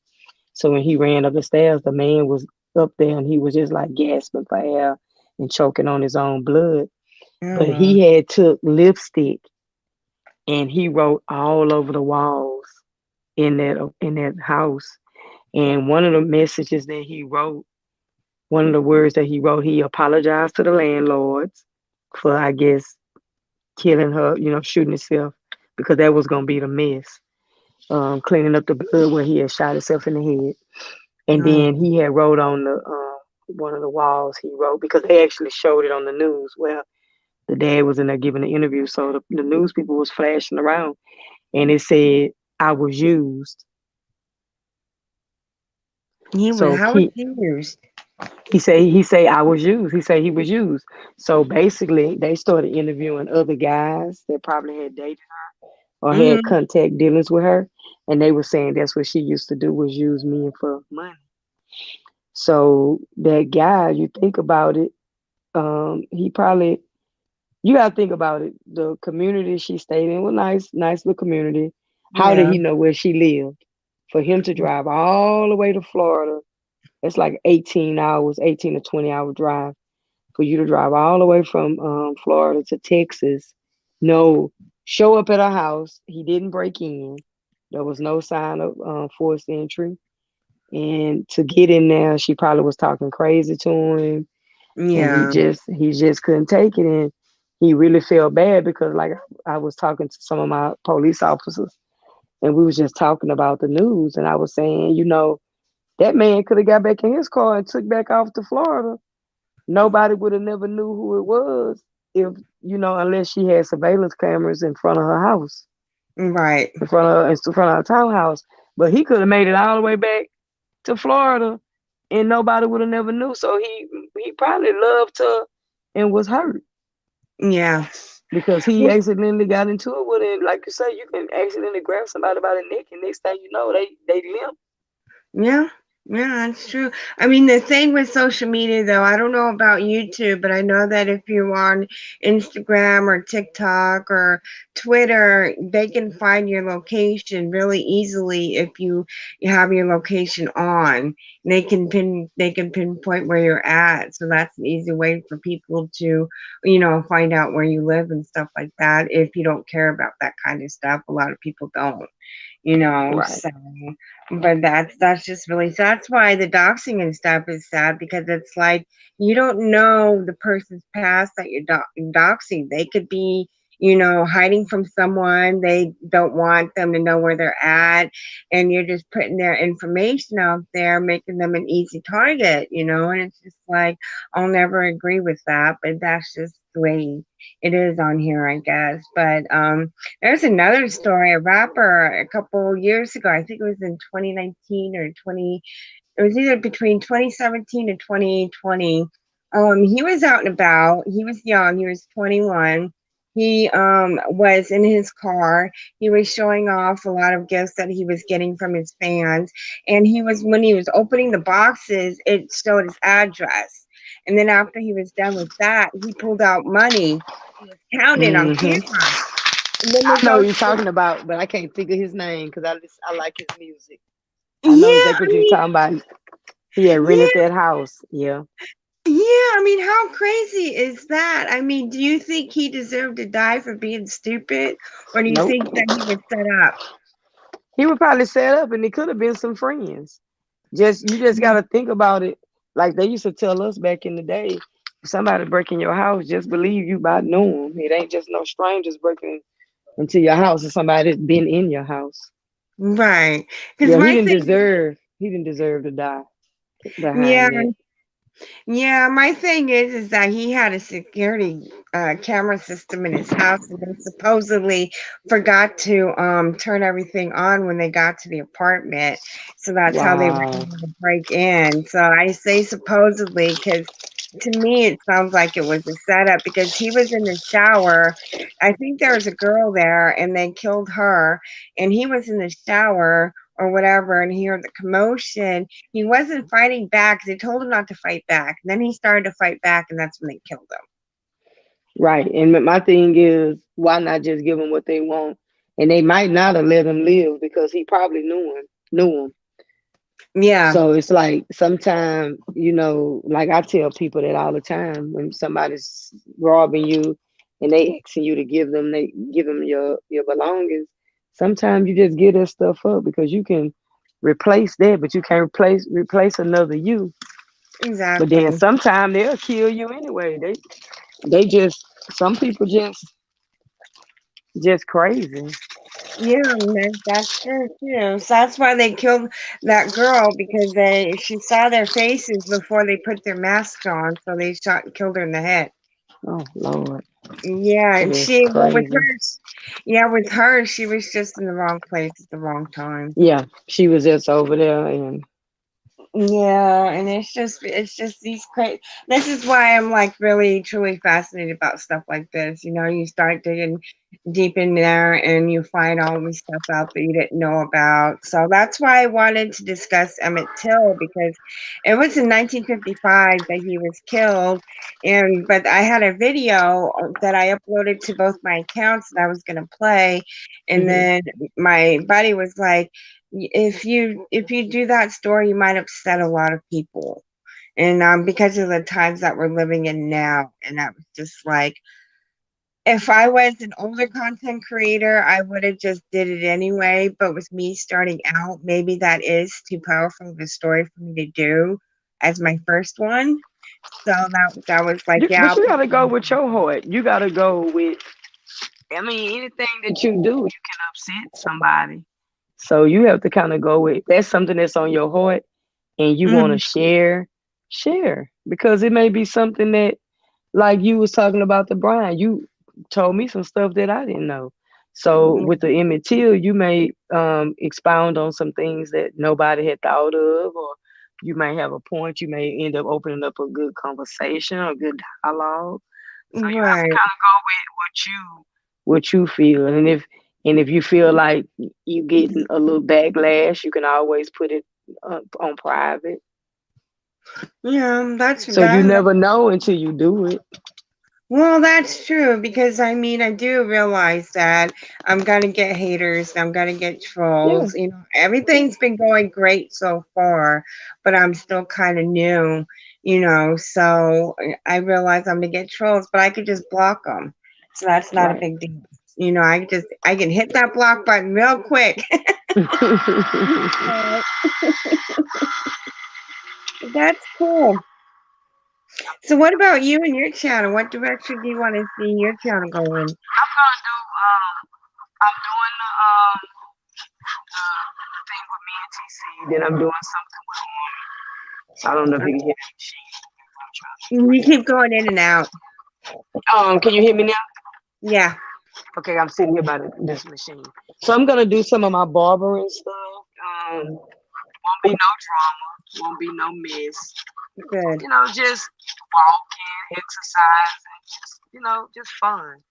So when he ran up the stairs, the man was up there and he was just like gasping for air and choking on his own blood. Oh But wow. he had took lipstick and he wrote all over the walls in that house. And one of the messages that he wrote, one of the words that he wrote, he apologized to the landlords for, I guess, killing her, shooting himself because that was gonna be the mess. Cleaning up the blood where he had shot himself in the head. And Oh, then he had wrote on the one of the walls. He wrote because they actually showed it on the news. Well, the dad was in there giving an interview, so the news people was flashing around, and it said, "I was used." he was. So How was he used? he say I was used. He said he was used. So basically, they started interviewing other guys that probably had dated or had Mm-hmm. contact dealings with her, and they were saying that's what she used to do was use men for money. So that guy, you think about it, he probably you gotta think about it. The community she stayed in was nice little community. How did Yeah. he know where she lived? For him to drive all the way to Florida, it's like 18 hours, 18 to 20 hour drive. For you to drive all the way from Florida to Texas, no, show up at her house. He didn't break in. There was no sign of forced entry. And to get in there, she probably was talking crazy to him, and he Yeah. just he just couldn't take it, and he really felt bad because like I was talking to some of my police officers, and we was just talking about the news, and I was saying, that man could have got back in his car and took back off to Florida. Nobody would have never knew who it was if unless she had surveillance cameras in front of her house, Right. in front of her townhouse. But he could have made it all the way back to Florida, and nobody would have never knew. So he probably loved her and was hurt Yeah. because he accidentally got into it with it. Like you say, you can accidentally grab somebody by the neck, and next thing you know, they limp. Yeah, yeah, that's true. I mean, the thing with social media, though, I don't know about YouTube, but I know that if you're on Instagram or TikTok or Twitter, they can find your location really easily if you have your location on. They can pinpoint where you're at. So that's an easy way for people to, find out where you live and stuff like that. If you don't care about that kind of stuff, a lot of people don't. Right, So but that's just really sad. That's why the doxing and stuff is sad because it's like you don't know the person's past that you're doxing. They could be, hiding from someone. They don't want them to know where they're at, and you're just putting their information out there, making them an easy target. And it's just like I'll never agree with that, but that's just the way it is on here, I guess. But there's another story, a rapper a couple years ago, I think it was in 2019 or 20, it was either between 2017 and 2020. He was out and about. He was young. He was 21. He was in his car. He was showing off a lot of gifts that he was getting from his fans. And when he was opening the boxes, it showed his address. And then after he was done with that, he pulled out money and was counting on hmm camera. And then I they know go, who you're talking about, but I can't think of his name because I like his music. I know yeah, exactly I what you're mean, talking about. He had rented yeah, that house. Yeah. yeah. I mean, how crazy is that? I mean, do you think he deserved to die for being stupid, or do you Nope. think that he was set up? He would probably set up, and it could have been some friends. You just got to think about it. Like they used to tell us back in the day, if somebody break in your house, just believe you about know them. It ain't just no strangers breaking into your house or somebody that's been in your house. Right. Because Yeah, he my didn't thing, deserve. He didn't deserve to die yeah, behind that. yeah, my thing is that he had a security camera system in his house, and they supposedly forgot to turn everything on when they got to the apartment. So that's how they were Wow. able to break in. So I say supposedly because To me, it sounds like it was a setup because he was in the shower. I think there was a girl there and they killed her, and he was in the shower or whatever, and he heard the commotion. He wasn't fighting back. They told him not to fight back. And then he started to fight back, and that's when they killed Right. And my thing is, why not just give them what they want? And they might not have let him live because he probably knew him. him. Yeah, So it's like sometimes, like I tell people that all the time when somebody's robbing you and they asking you to give them your belongings. Sometimes you just give that stuff up because you can replace that, but you can't replace another you. But then exactly. sometimes they'll kill you anyway. They just some people just crazy. Yeah, that's true too. So that's why they killed that girl because she saw their faces before they put their masks on, so they shot and killed her in the head. Oh Lord, Yeah, and just well, with crazy. yeah, with her, she was just in the wrong place at the wrong time. Yeah, she was just over there and Yeah, and it's just these crazy. This is why I'm like really truly fascinated about stuff like this. You know, you start digging deep in there and you find all this stuff out that you didn't know about. So that's why I wanted to discuss Emmett Till because it was in 1955 that he was killed, and but I had a video that I uploaded to both my accounts that I was going to play, and hmm then my buddy was like, if you do that story, you might upset a lot of people, and because of the times that we're living in now. And I was just like, if I was an older content creator, I would have just did it anyway. But with me starting out, maybe that is too powerful of a story for me to do as my first one. So that was like, yeah, but I'll you put gotta it go in. with your heart. You gotta go with. I mean, anything that you do, you can upset somebody. So you have to kind of go with that's something that's on your heart and you want to Mhm. share because it may be something that like you was talking about the Brian, you told me some stuff that I didn't know. So with the Emmett Till, you may expound on some things that nobody had thought of, or you may have a point. You may end up opening up a good conversation or good dialogue. So you have to Right. kind of go with what you feel, and if you feel like you getting a little backlash, you can always put it on private. Yeah, So you that. never know until you do it. Well, that's true because I mean, I do realize that I'm gonna get haters, I'm gonna get Yeah, trolls. You know, everything's been going great so far, but I'm still kind of new, you know, so I realize I'm gonna get trolls, but I could just block them. So that's not a right. big deal. You know, I can hit that block button real quick. So that's cool. So what about you and your channel? What direction do you want to see your channel going? I'm gonna do. I'm doing the thing with me and TC. Then I'm doing something with I don't know if you can hear the machine. I'm trying to You keep going in and out. Can you hear me now? Yeah, Okay, I'm sitting here by this machine. So I'm gonna do some of my barbering stuff. Won't be no drama. Won't be no mess. good. Just walking, exercise, and just fun.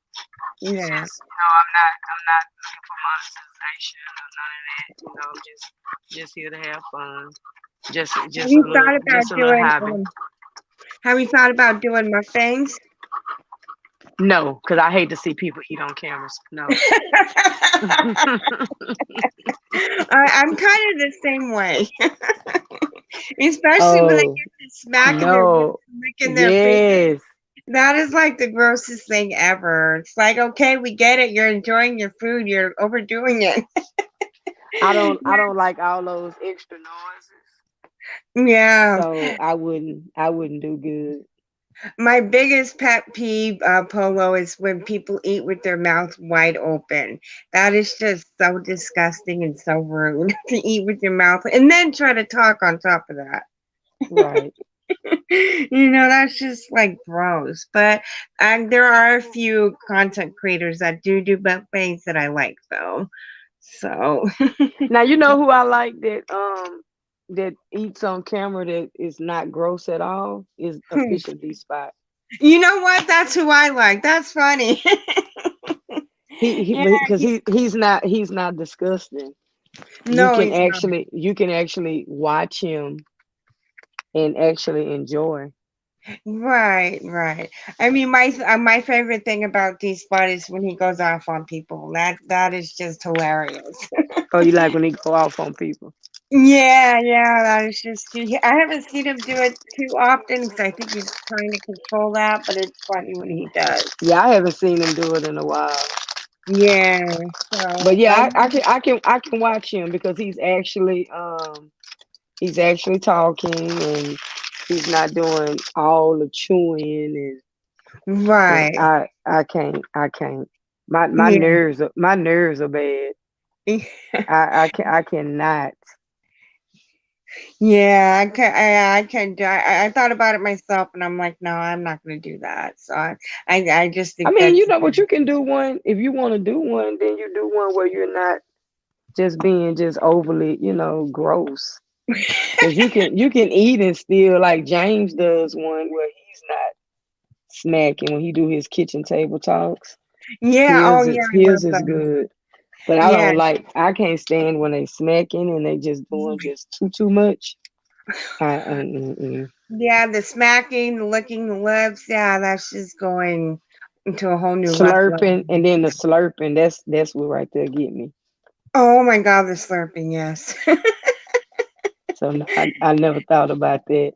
It's Yeah. just, I'm not looking for monetization or none of that. Just here to have fun. Just Have just a you little thought about just a little doing hobby. have you thought about doing mukbangs? No, because I hate to see people eat on cameras. No. I'm kind of the same way. Especially when they Oh get to smacking their lips no. and licking their fingers. Yes. That is like the grossest thing ever. It's like, okay, we get it. You're enjoying your food. You're overdoing it. I don't like all those extra noises. Yeah. So I wouldn't do good. My biggest pet peeve, Polo, is when people eat with their mouth wide open. That is just so disgusting and so rude to eat with your mouth and then try to talk on top of that. Right. You know, that's just like gross. But there are a few content creators that do things that I like, though. So, Now you know who I like that. that eats on camera that is not gross at all is official D spot. You know what? That's who I like. That's funny. He Yeah. because he's not disgusting. You No, can he's not. actually watch him and actually enjoy. Right, right. I mean, my favorite thing about D Spot is when he goes off on people. That is just hilarious. Oh, you like when he go off on people? Yeah, yeah, that is just I haven't seen him do it too often because I think he's trying to control that, but it's funny when he does. Yeah, I haven't seen him do it in a while. Yeah, But so yeah, I I can watch him because he's actually talking and he's not doing all the chewing and right. I can't. My Yeah. nerves are bad. I cannot. Yeah, I can do. I thought about it myself, and I'm like, no, I'm not going to do that. So I just I think mean, that's you know what, you can do one if you want to do one, then you do one where you're not just being just overly, gross. Cause you can eat and still, like James does one where he's not smacking when he do his kitchen table talks. yeah. Oh His yeah, is I his love is those. good. But Yeah. I can't stand when they smacking and they just doing just too much. Mm-mm. Yeah, the smacking, the licking the lips, yeah, that's just going into a whole new level. Slurping and then the slurping, that's what right there get me. Oh my God, the slurping, yes. So no, I never thought about that.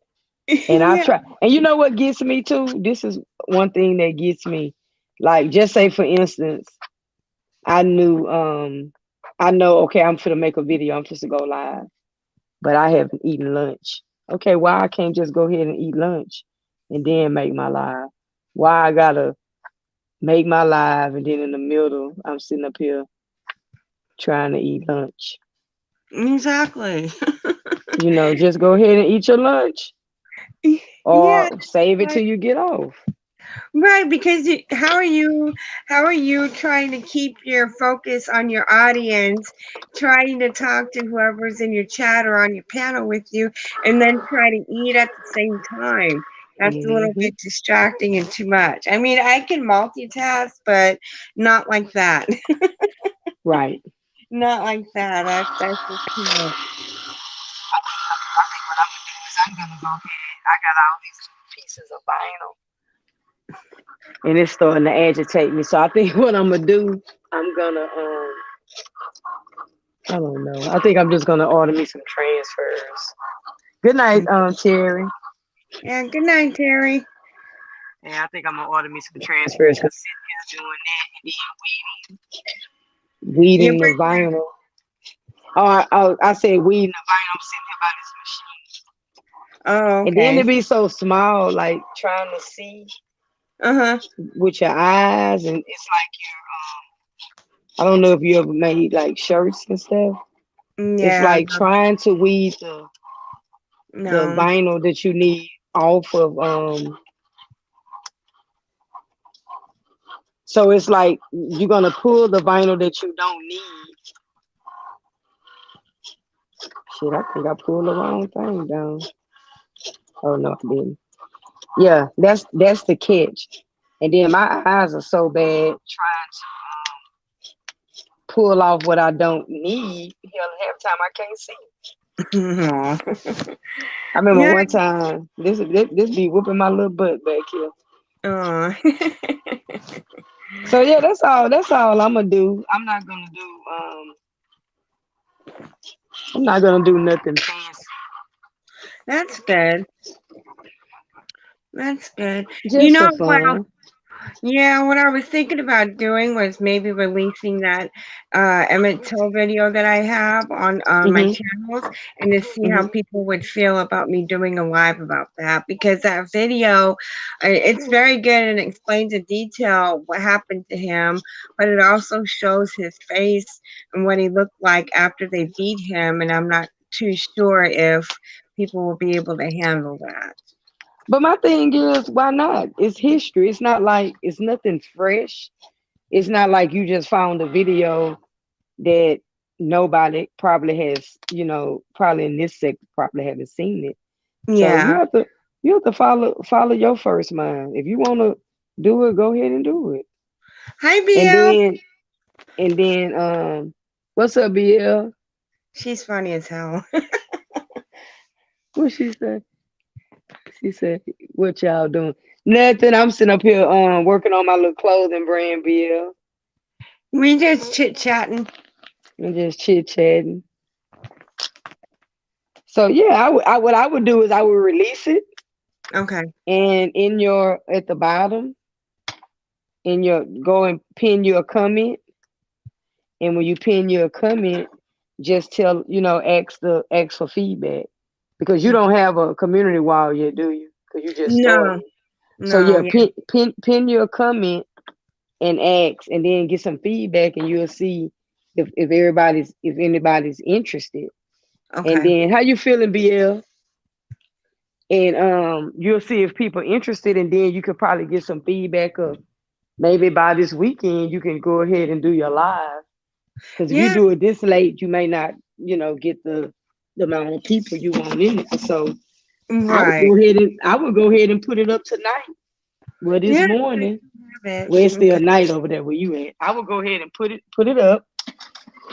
And I Yeah. try, and you know what gets me too? This is one thing that gets me. Like, just say for instance, I knew I know, okay, I'm finna make a video, I'm supposed to go live, but I haven't eaten lunch. Okay, why I can't just go ahead and eat lunch and then make my live? Why I gotta make my live and then in the middle I'm sitting up here trying to eat lunch? Exactly. Just go ahead and eat your lunch Yeah, or save it right, till you get off. right, because how are you trying to keep your focus on your audience, trying to talk to whoever's in your chat or on your panel with you, and then try to eat at the same time? That's a little Hmm. bit distracting and too much. I mean, I can multitask, but not like that. Right. Not like that. That's just too much. I think what I'm gonna do is I'm gonna go ahead. I got all these pieces of vinyl and it's starting to agitate me. So I think what I'm gonna do, I'm gonna I don't know. I think I'm just gonna order me some transfers. Good night, Terry. Yeah, good night, Terry. Yeah, I think I'm gonna order me some transfers because sitting here doing that and then Yeah, weeding the vinyl. Oh, I said weeding the vinyl. I'm sitting here by this machine, oh, and then okay. it be so small, like trying to see Uh-huh. with your eyes, and it's like I don't know if you ever made like shirts and stuff. It's Yeah, like trying to weed the no. vinyl that you need off of so it's like you're gonna pull the vinyl that you don't need. Shit, I think I pulled the wrong thing down. Oh no, I didn't. Yeah, that's the catch. And then my eyes are so bad trying to pull off what I don't need. Hell, half the time I can't see. Aw. I remember Yeah. one time this be whooping my little butt back here. Aw. So yeah, that's all I'm gonna do. I'm not gonna do nothing fancy. That's good. That's good. You Just know, for well, fun. yeah, what I was thinking about doing was maybe releasing that Emmett Till video that I have on my Mhm. channels and to see how Mhm. people would feel about me doing a live about that because that video, it's very good and explains in detail what happened to him, but it also shows his face and what he looked like after they beat him, and I'm not too sure if people will be able to handle that. But my thing is, why not? It's history. It's not like it's nothing fresh. It's not like you just found a video that nobody probably has, probably in this sector probably haven't seen it. So Yeah. you have to follow your first mind. If you want to do it, go ahead and do it. Hi, And BL. then what's up, BL? She's funny as hell. What she said? She said, "What y'all doing?" Nothing. I'm sitting up here working on my little clothing brand, BL, We just chit chatting. and just chit chatting. So yeah, what I would do is I would release it, Okay. and in your at the bottom, in your go and pin your comment, and when you pin your comment, just tell ask for feedback because you don't have a community wall yet, do you? Because you just No, started. So no, yeah, yeah. pin your comment and ask, and then get some feedback, and you'll see if anybody's interested. And Okay. then how you feeling, BL? And you'll see if people are interested, and then you could probably get some feedback of maybe by this weekend you can go ahead and do your live. Because if you Yeah, do it this late, you may not, get the amount of people you want in it. So right. I would go ahead and put it up tonight. Well, this Yeah, morning, I have it. well, it's still Okay. night over there where you at. I would go ahead and put it up,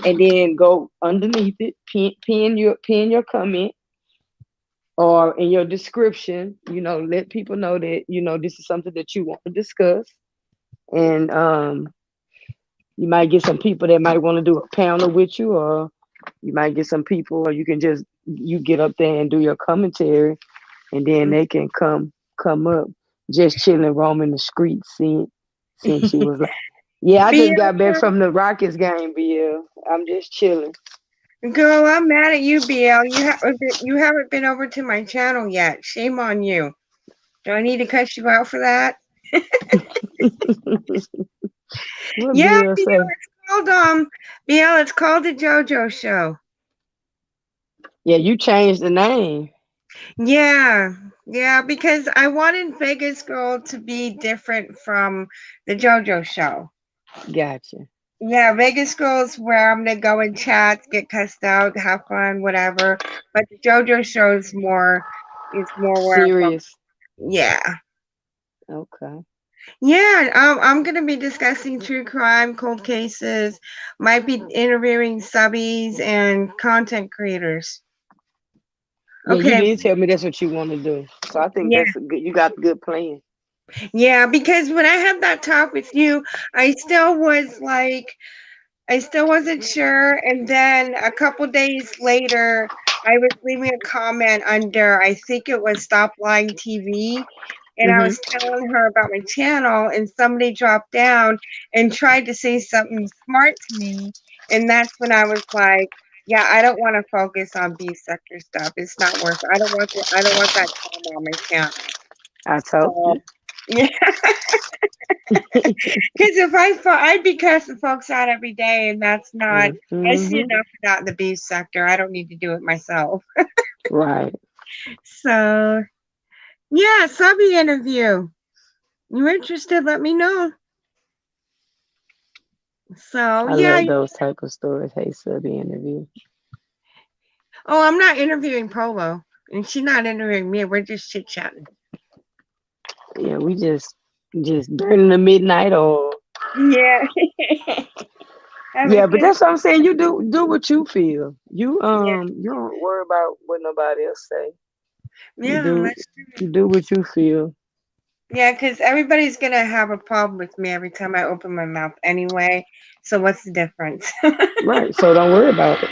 and then go underneath it, pin your comment, or in your description, let people know that this is something that you want to discuss, and you might get some people that might want to do a panel with you, or you might get some people, or you can just you get up there and do your commentary, and then they can come up, just chilling, roaming the streets, since you was like, yeah, I just got back BL, from the Rockets game, BL. I'm just chilling. girl, I'm mad at you, BL. You haven't been over to my channel yet. Shame on you. Do I need to cut you out for that? What Yeah, BL BL, say? it's called BL, it's called the JoJo Show. Yeah, you changed the name. Yeah, yeah, because I wanted Vegas Girl to be different from the JoJo Show. Gotcha. Yeah, Vegas Girls where I'm gonna go and chat, get cussed out, have fun, whatever. But the JoJo show is more where I'm from. Serious. Yeah. Okay. Yeah, I'm gonna be discussing true crime, cold cases, might be interviewing subbies and content creators. Yeah, you Okay, did tell me that's what you want to do. So I think yeah, that's a good. You got a good plan. yeah, because when I had that talk with you, I still was like, I still wasn't sure. And then a couple days later, I was leaving a comment under, I think it was Stop Lying TV. And I Mhm. was telling her about my channel, and somebody dropped down and tried to say something smart to me. And that's when I was like, yeah, I don't want to focus on B sector stuff. It's not worth it. I don't want that drama on my channel. I told So you. yeah, because if I'd be cussing folks out every day, and that's not. I see Mhm. enough of that in the beef sector. I don't need to do it myself. Right. So yeah, subby interview. You interested? Let me know. So I yeah. love those type of stories. Hey, subby interview. Oh, I'm not interviewing Polo, and she's not interviewing me. We're just chit chatting. Yeah, we just burning the midnight oil. Yeah. Having a Yeah, but good. that's what I'm saying. You do what you feel. Yeah. You don't worry about what nobody else say. You Yeah. do you do what you feel. Yeah, because everybody's gonna have a problem with me every time I open my mouth anyway. So what's the difference? Right. So don't worry about it.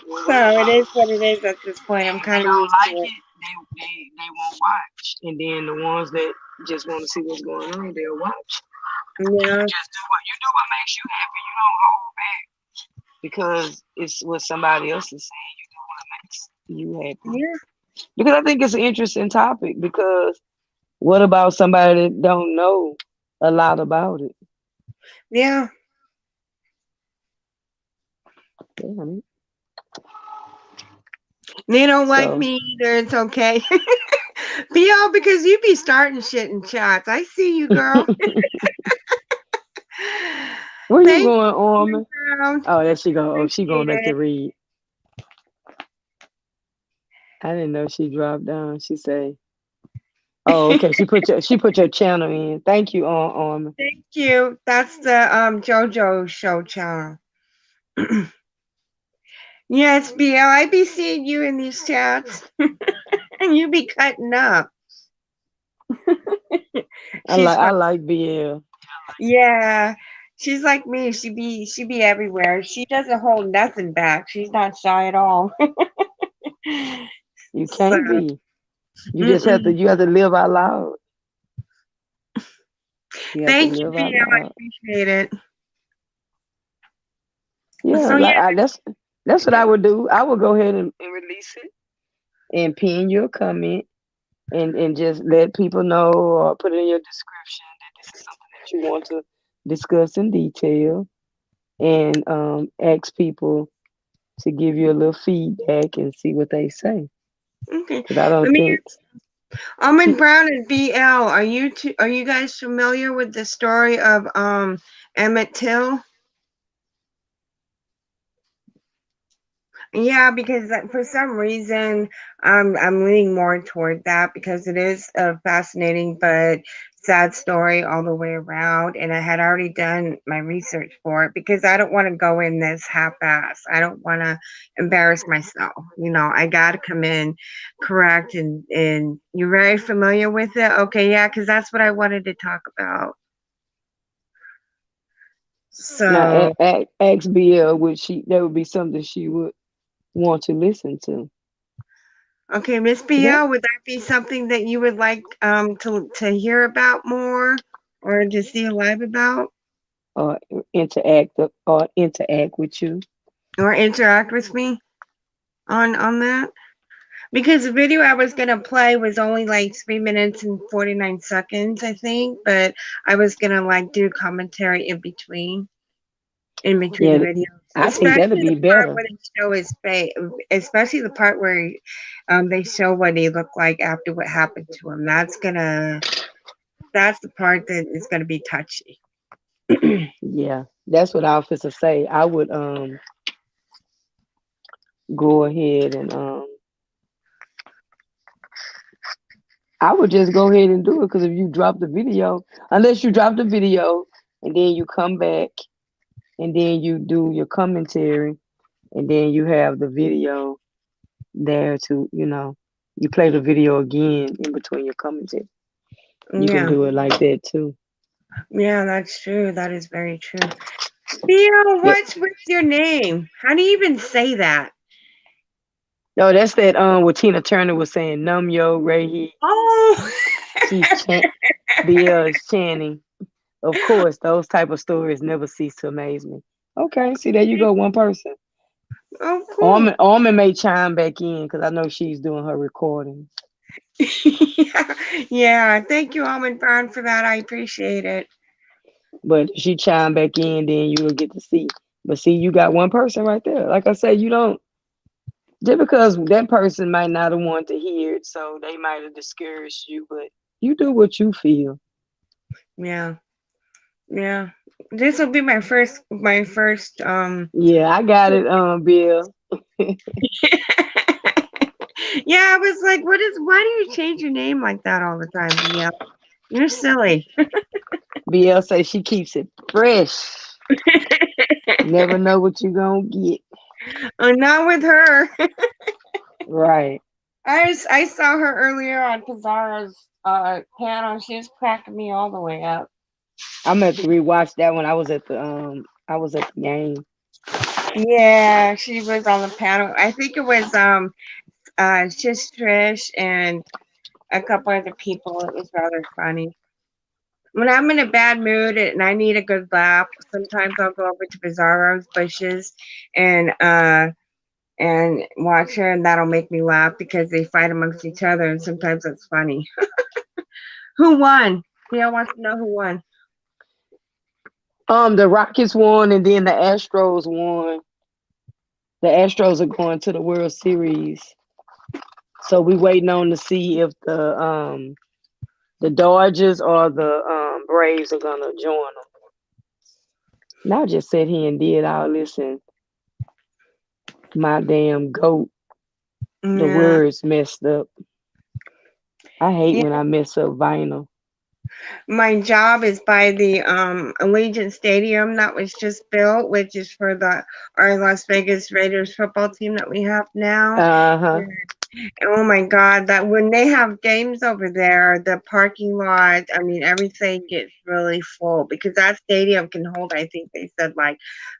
Don't So worry it about is it. what it is at this point. I'm And if they kind of don't used to like it. it, they won't watch. And then the ones that just want to see what's going on, they'll watch. And you Yeah, just do what makes you happy. You don't hold back because it's what somebody else is saying. You do what makes you happy. yeah, Because I think it's an interesting topic. Because what about somebody that don't know a lot about it? yeah. Yeah, I mean, They don't like so me either. It's okay. BL, because you be starting shit in chats. I see you, girl. where you Thank going, you, Armin? around. Oh, there she go. Oh, she going Appreciate back to it. read. I didn't know she dropped down. She say, "Oh, okay." She put your channel in. Thank you, on. Thank you. That's the JoJo show channel. Yes, BL. I be seeing you in these chats, and you be cutting up. I She's like fun. I like BL. Yeah, she's like me. She be everywhere. She doesn't hold nothing back. She's not shy at all. You So, can't be. You just have to. mm-mm. You have to live out loud. You have to Thank you, live out BL. I loud. appreciate it. Yeah, So yeah, like that's what I would do. I would go ahead and release it and pin your comment and just let people know or put it in your description that this is something that you want to discuss in detail and ask people to give you a little feedback and see what they say. okay. Because I Let don't me. think Almond pe- Brown and BL. Are you guys familiar with the story of Emmett Till? Yeah, because for some reason I'm leaning more toward that because it is a fascinating but sad story all the way around, and I had already done my research for it because I don't want to go in this half-ass. I don't want to embarrass myself. I got to come in correct, and you're very familiar with it. Okay, yeah, because that's what I wanted to talk about. now So. ask BL would she that would be something she would want to listen to. Okay, Miss That BL, would that be something that you would like to hear about more or to see a live about or interact with you. or interact with me on that? Because the video I was gonna play was only like 3 minutes and 49 seconds, I think, but I was gonna like do commentary in between the Yeah, videos, I think especially that'd be the part better. where they show his face, especially the part where they show what he looked like after what happened to him. That's the part that is gonna be touchy. Yeah, that's what officers say. I would go ahead and I would just go ahead and do it because if you drop the video, unless you drop the video and then you come back and then you do your commentary and then you have the video there to, you play the video again in between your commentary. You can Yeah, do it like that too. yeah, that's true. That is very true. Theo, Yeah. what's with your name? How do you even say that? No, that's that what Tina Turner was saying, Num Yo Ray. Oh, She's BL is chanting. Of course, those type of stories never cease to amaze me. Okay, see there you go, one person. oh, cool. Armin may chime back in because I know she's doing her recording. Yeah, yeah. Thank you, Almond Brown, for that. I appreciate it. But if she chime back in, then you will get to see. But see, you got one person right there. Like I said, you don't just because that person might not have wanted to hear it, so they might have discouraged you, but you do what you feel. Yeah, yeah. This will be my first. Yeah, I got it, Bill. Yeah, I was like, why do you change your name like that all the time, BL? You're silly. Bill say she keeps it fresh. Never know what you gonna get. Not with her. Right. I saw her earlier on Pizarro's panel. She was cracking me all the way up. I'm gonna have to rewatch that one. I was at the game. Yeah, she was on the panel. I think it was just Trish and a couple other people. It was rather funny. When I'm in a bad mood and I need a good laugh, sometimes I'll go over to Bizarro's bushes and watch her, and that'll make me laugh because they fight amongst each other, and sometimes that's funny. Who won? Theo wants to know who won. The Rockets won, and then the Astros won. The Astros are going to the World Series, so we waiting on to see if the Dodgers or the Braves are gonna join them. And I just sat here and did all this, and my damn goat, the Yeah. words messed up. I hate Yeah. when I mess up vinyl. My job is by the Allegiant Stadium that was just built, which is for the our Las Vegas Raiders football team that we have now. Uh-huh. Oh my God, that when they have games over there, the parking lot, I mean, everything gets really full because that stadium can hold, I think they said, like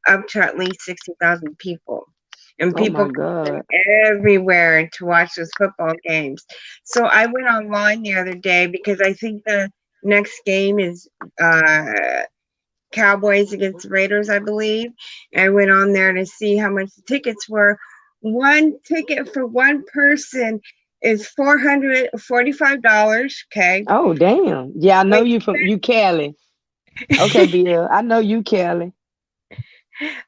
up to at least 60,000 people. And Oh people my come from God. everywhere to watch those football games. So I went online the other day because I think the next game is uh Cowboys against Raiders, I believe. I went on there to see how much the tickets were. One ticket for one person is $445. Okay. Oh damn. Yeah, I know Wait, you from you Cali. Okay, Bill. I know you Cali.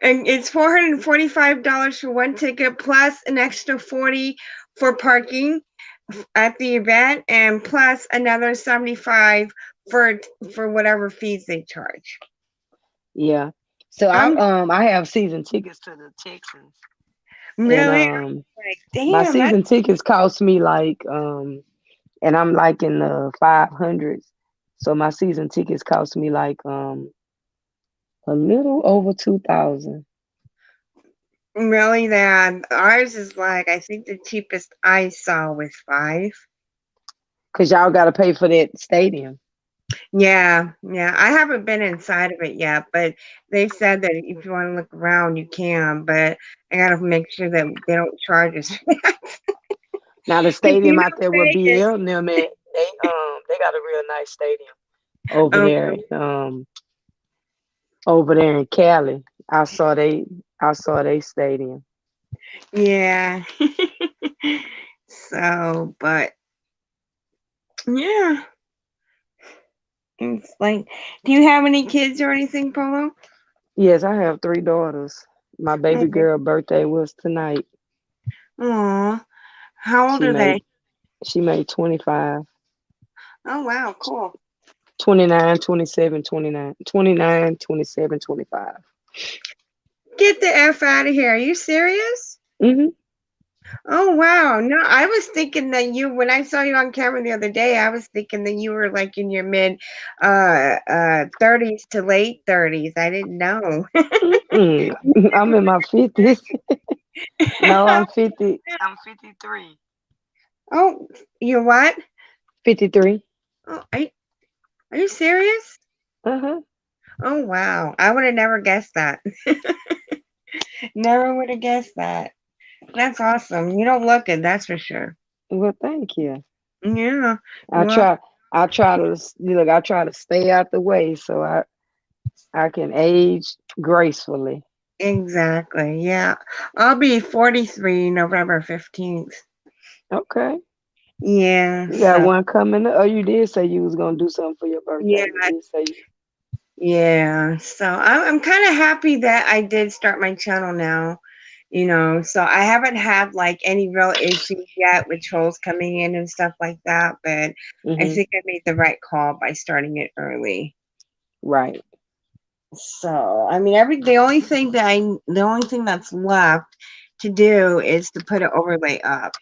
and it's $445 for one ticket plus an extra 40 for parking at the event and plus another 75 for for whatever fees they charge. Yeah. So I'm I have season tickets to the Texans. And really like, my damn, that's season tickets cost me like and I'm like in the 500s. So my season tickets cost me like a little over 2,000. really that. Ours is like, I think the cheapest I saw was 5. Cause y'all gotta pay for that stadium. Yeah, yeah. I haven't been inside of it yet, but they said that if you want to look around, you can. But I gotta make sure that they don't charge us. Now the Because stadium out there with Vegas. BL and them at, they got a real nice stadium over Um, there. Over there in Cali. I saw they stadium. yeah. So, but yeah, it's like, do you have any kids or anything, Polo? Yes, I have 3 daughters. My baby Oh, girl birthday was tonight. aw. How old She are made they? she made 25, Oh, wow, cool. 29, 27, 29, 29, 27, 25. Get the F out of here. Are you serious? Mm-hmm. Oh wow. No, I was thinking that you when I saw you on camera the other day, I was thinking that you were like in your mid 30s to late 30s. I didn't know. Mm-mm. I'm in my 50s. No, I'm 50. I'm 53. Oh, you what? 53. Oh, are you serious? Uh-huh. Oh wow. I would have never guessed that. Never would have guessed that. That's awesome. You don't look it, that's for sure. Well, thank you. Yeah. I Well, try I try to look, I try to stay out the way so I can age gracefully. exactly. Yeah. I'll be 43 November 15th. Okay. Yeah. You got So one coming up. Oh, you did say you was gonna do something for your yeah. birthday. You did say you. Yeah, so I'm kind of happy that I did start my channel now, So I haven't had like any real issues yet with trolls coming in and stuff like that, but I Hmm. think I made the right call by starting it early. Right. So I mean, the only thing that's left to do is to put an overlay up.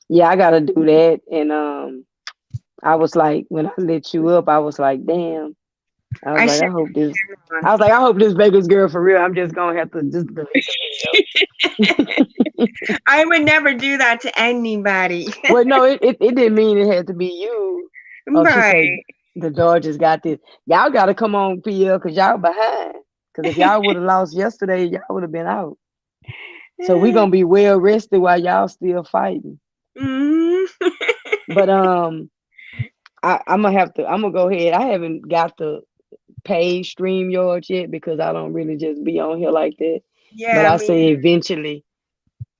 Yeah, I gotta do that. And I was like, when I lit you up, I was like, damn. I was I like, should I hope this. have I was like, I hope this Vegas girl for real. I'm just gonna have to just delete the video. I would never do that to anybody. Well, no, it didn't mean it had to be you. Oh, she said Right. the Dodgers got this. Y'all got to come on, PL, because y'all behind. Because if y'all would have lost yesterday, y'all would have been out. So we gonna be well rested while y'all still fighting. Mm. But I'm gonna have to. I'm gonna go ahead. I haven't got the paid stream yards yet because I don't really just be on here like that. But Yeah, I me. say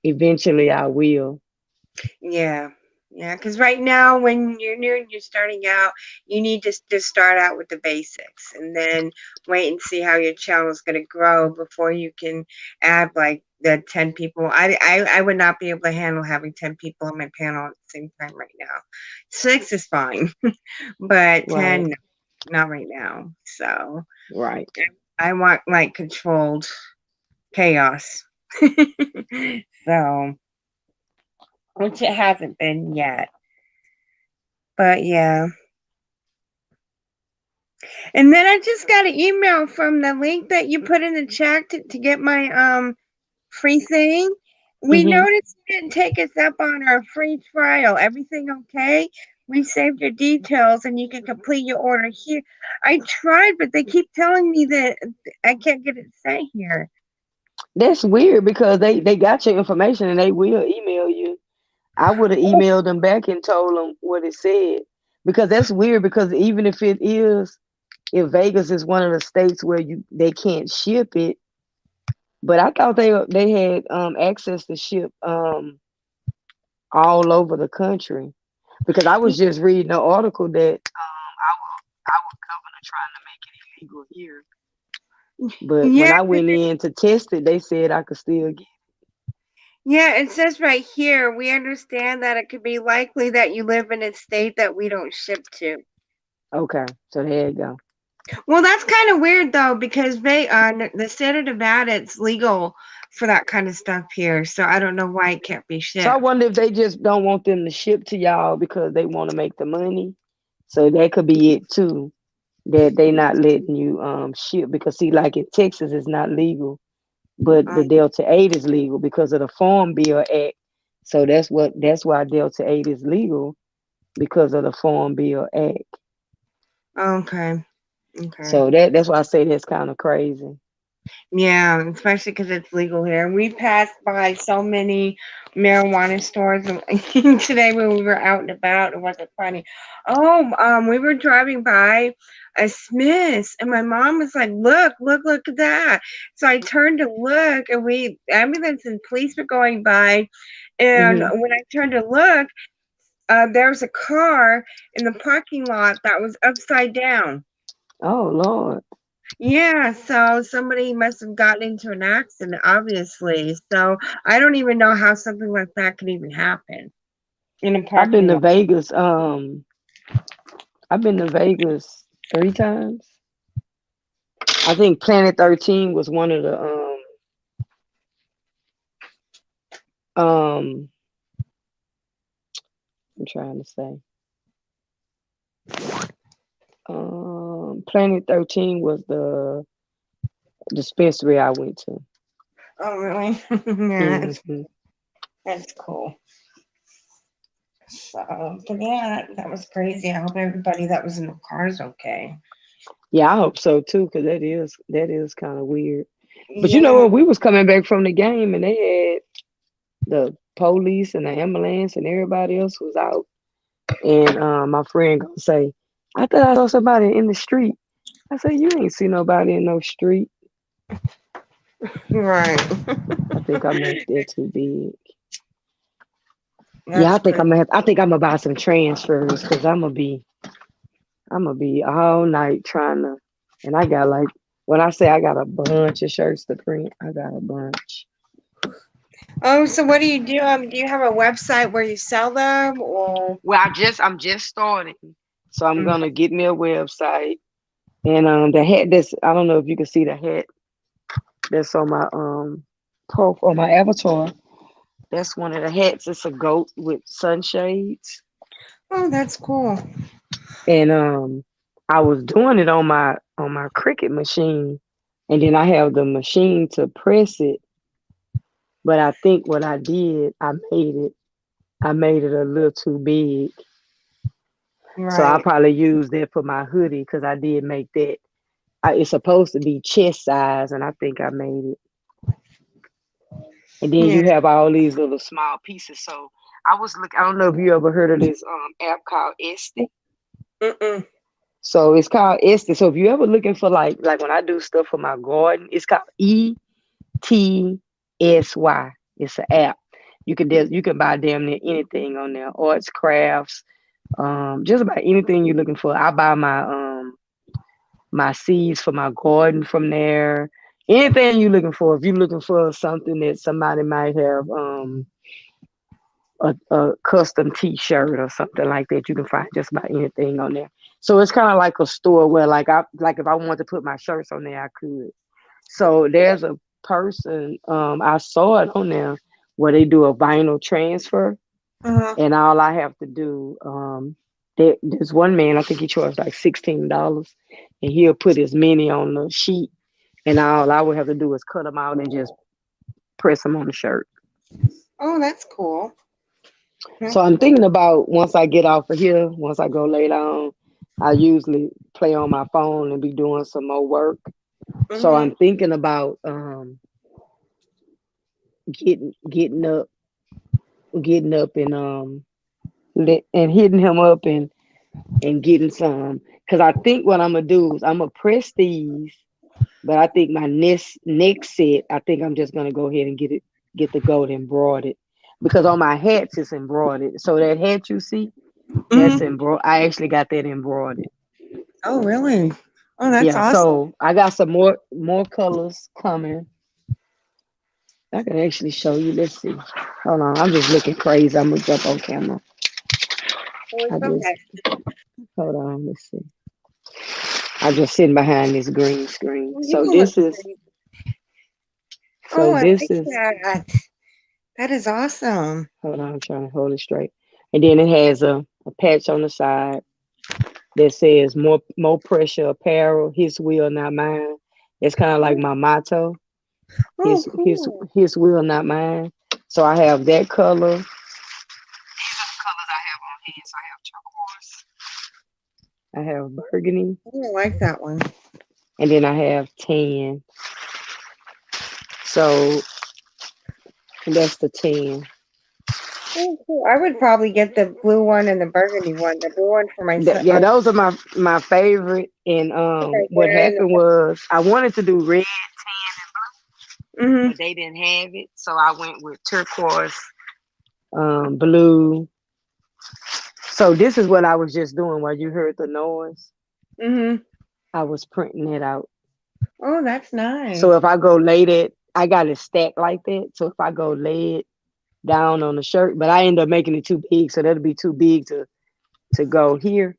eventually I will. Yeah. Yeah, because right now, when you're new and you're starting out, you need to just start out with the basics and then wait and see how your channel is going to grow before you can add like the 10 people. I would not be able to handle having 10 people on my panel at the same time right now. 6 is fine, but Right, 10, not right now. So right. I want like controlled chaos. So, which it hasn't been yet. But yeah. And then I just got an email from the link that you put in the chat to get my free thing. We Hmm. noticed you didn't take us up on our free trial. Everything okay? We saved your details and you can complete your order here. I tried, but they keep telling me that I can't get it sent here. That's weird because they got your information and they will email you. I would have emailed them back and told them what it said because that's weird. Because even if it is, if Vegas is one of the states where they can't ship it, but I thought they had access to ship all over the country because I was just reading an article that our governor trying to make it illegal here. But when Yeah, I went in to test it, they said I could still get. yeah, it says right here, we understand that it could be likely that you live in a state that we don't ship to. Okay, so there you go. Well, that's kind of weird though, because the state of Nevada, it's legal for that kind of stuff here. So I don't know why it can't be So I shipped. wonder if they just don't want them to ship to y'all because they want to make the money. So that could be it too. That they not letting you ship because see, like in Texas, it's not legal, but the Um, Delta 8 is legal because of the Farm Bill Act. So that's why Delta 8 is legal because of the Farm Bill Act. okay, okay. So that's why I say that's kind of crazy. Yeah, especially because it's legal here. We passed by so many marijuana stores today when we were out and about. It wasn't funny. Oh, we were driving by a Smith's, and my mom was like, "Look, look, look at that!" So I turned to look, and ambulance and police were going by. And Hmm. when I turned to look, there was a car in the parking lot that was upside down. Oh Lord, Yeah, so somebody must have gotten into an accident, obviously. So I don't even know how something like that could even happen in a I've been parking to lot. Vegas. I've been to Vegas 3 times. I think Planet 13 was one of the um I'm trying to say Planet 13 was the dispensary I went to. Oh, really? Yeah, Hmm. that's cool. So, but yeah, that was crazy. I hope everybody that was in the car is okay. Yeah, I hope so too, because that is kind of weird. But you know Yeah. what? We was coming back from the game and they had the police and the ambulance and everybody else was out. And my friend gonna say, I thought I saw somebody in the street. I said, you ain't see nobody in no street. Right. I think I made that too big. Yeah, That's I think I'm gonna buy some transfers because I'm gonna be all night trying to, and I got like, when I say I got a bunch of shirts to print, I got a bunch. Oh, so what do you do? Do you have a website where you sell them or? Well, I'm just starting, so I'm Mm. gonna get me a website and the hat that's I don't know if you can see the hat that's on my on my avatar. That's one of the hats. It's a goat with sunshades, Oh, that's cool. and I was doing it on my Cricut machine, and then I have the machine to press it. But I think what I did, I made it a little too big. So I Right. probably used that for my hoodie because I did make that. It's supposed to be chest size, and I think I made it. And then Yeah. you have all these little small pieces. So I was looking. I don't know if you ever heard of this app called Esty. Mm-mm. So it's called Esty. So if you ever looking for like when I do stuff for my garden, it's called ETSY. It's an app. You can buy damn near anything on there. Arts, crafts, just about anything you're looking for. I buy my seeds for my garden from there. Anything you're looking for. If you're looking for something that somebody might have a custom T-shirt or something like that, you can find just about anything on there. So it's kind of like a store where like if I wanted to put my shirts on there, I could. So there's a person, I saw it on there where they do a vinyl transfer, Uh-huh. and all I have to do, there's one man, I think he charged like $16, and he'll put his mini on the sheet, and all I would have to do is cut them out and just press them on the shirt. Oh, that's cool. So That's I'm cool. thinking about once I get off of here, once I go lay down, I usually play on my phone and be doing some more work. So Mm-hmm. I'm thinking about getting up, getting up and and hitting him up and getting some. Cause I think what I'm gonna do is I'm gonna press these, but I think my next set, I think I'm just gonna go ahead and get the gold embroidered. Because on my hats it's embroidered. So that hat you see, that's Mm-hmm. embroidered. I actually got that embroidered. Oh, really? Oh, that's Yeah, awesome. so I got some more colors coming. I can actually show you. Let's see. Hold on, I'm just looking crazy. I'm gonna jump on camera. Oh, I it's just okay. hold on. Let's see. I'm just sitting behind this green screen. Well, you look great. So Oh, I this like is that. That is awesome. hold on. I'm trying to hold it straight. And then it has a patch on the side that says more pressure apparel. His will, not mine. It's kind of like Oh, my motto. oh, cool. His will, not mine. So I have that color. These are the colors I have on hand. So I have turquoise, I have burgundy, Oh, I like that one. and then I have tan. So that's the tan. Oh, cool. I would probably get the blue one and the burgundy one. The blue one for my son. Yeah, those are my favorite. And Right what there in the. happened was I wanted to do red, Mm-hmm. but they didn't have it, so I went with turquoise, blue. So this is what I was just doing while you heard the noise. Mm-hmm. I was printing it out. Oh, that's So nice. if I go lay that, I got it stacked like that. So if I go lay it down on the shirt, but I end up making it too big, so that'll be too big to go here.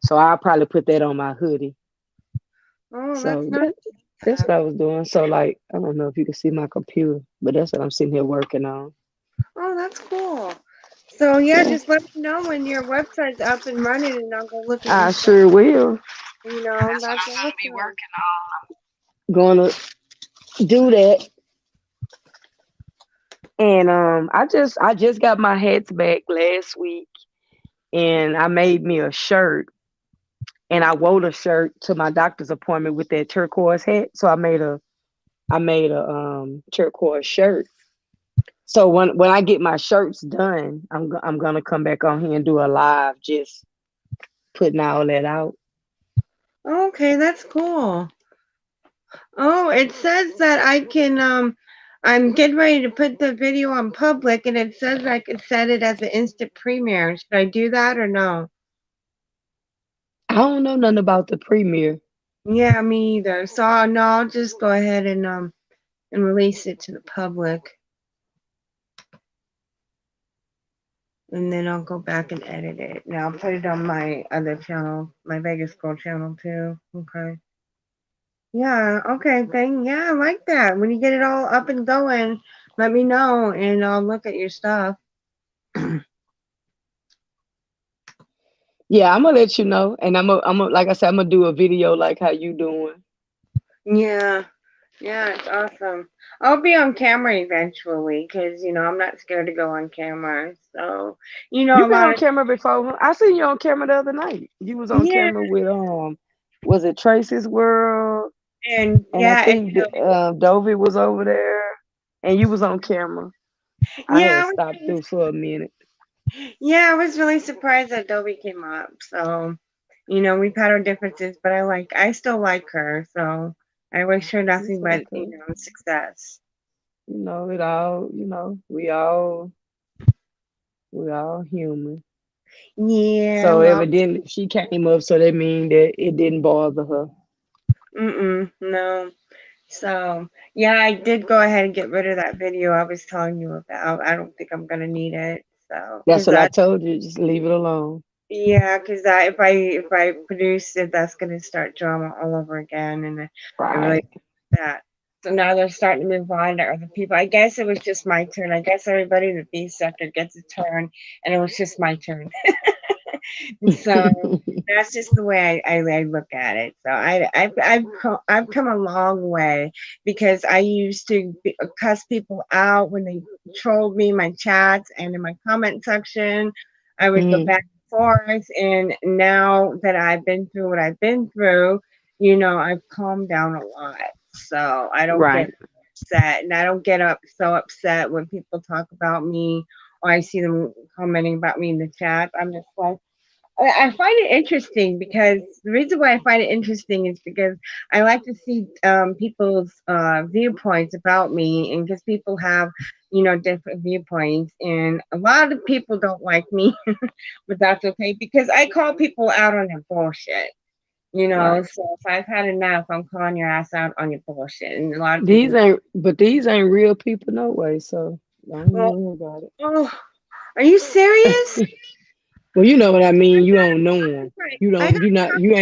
So I'll probably put that on my hoodie. Oh, that's So nice. that's what I was doing. So like I don't know if you can see my computer, but that's what I'm sitting here working on. Oh, that's cool. So yeah, Yeah, just let me know when your website's up and running, and I'll go look at your I stuff. sure will. You know, That's what that's I'm gonna be awesome. working on. Gonna do that. And I just got my hats back last week, and I made me a shirt, and I wore the shirt to my doctor's appointment with that turquoise hat. So I made a turquoise shirt. So when I get my shirts done, I'm gonna come back on here and do a live, just putting all that out. Okay, that's cool. Oh, it says that I can I'm getting ready to put the video on public and it says I could set it as an instant premiere. Should I do that or no? I don't know nothing about the premiere. Yeah, me either. So no, I'll just go ahead and release it to the public and then I'll go back and edit it. Now I'll put it on my other channel, my Vegas Girl channel too. Okay. Yeah, okay, yeah, I like that. When you get it all up and going, let me know and I'll look at your stuff. Yeah, I'm gonna let you know, and I'm gonna like I said, I'm gonna do a video like how you doing. Yeah, yeah, it's awesome. I'll be on camera eventually because, you know, I'm not scared to go on camera. So, you know, You a been lot on of, camera before? I seen you on camera the other night. You was on yeah, camera with was it Tracy's World? and And I yeah, and think Dovey was over there, and you was on camera. I yeah, had stopped through for a minute. yeah, I was really surprised that Dobie came up. So, you know, we've had our differences, but I still like her. So I wish her It's nothing but, you okay. know, success. You know it all. You know we all human. Yeah, So well, evidently she came up, so that mean that it didn't bother her. no. So, yeah, I did go ahead and get rid of that video I was telling you about. I don't think I'm gonna need it. So, That's because what I that, told you. Just leave it alone. Yeah, because if I produce it, that's gonna start drama all over again, and I really Right. that. So now they're starting to move on to other people. I guess it was just my turn. I guess everybody in the B sector gets a turn, and it was just my turn. So that's just the way I look at it. So I've come a long way because I used to cuss people out when they trolled me in my chats and in my comment section. I would go Mm, back and forth, and now that I've been through what I've been through, I've calmed down a lot. So I don't get right. upset, and I don't get up so upset when people talk about me or I see them commenting about me in the chat. I'm just like, I find it interesting because the reason why I find it interesting is because I like to see people's viewpoints about me, and because people have, different viewpoints, and a lot of people don't like me, but that's okay because I call people out on their bullshit. Right. So if I've had enough, I'm calling your ass out on your bullshit, and a lot of These people. ain't, but these ain't real people no way. So don't Well, even worry about it. oh, are you serious? Well, you know what I I mean. You got don't know a them. copyright. You I don't. got You not. a You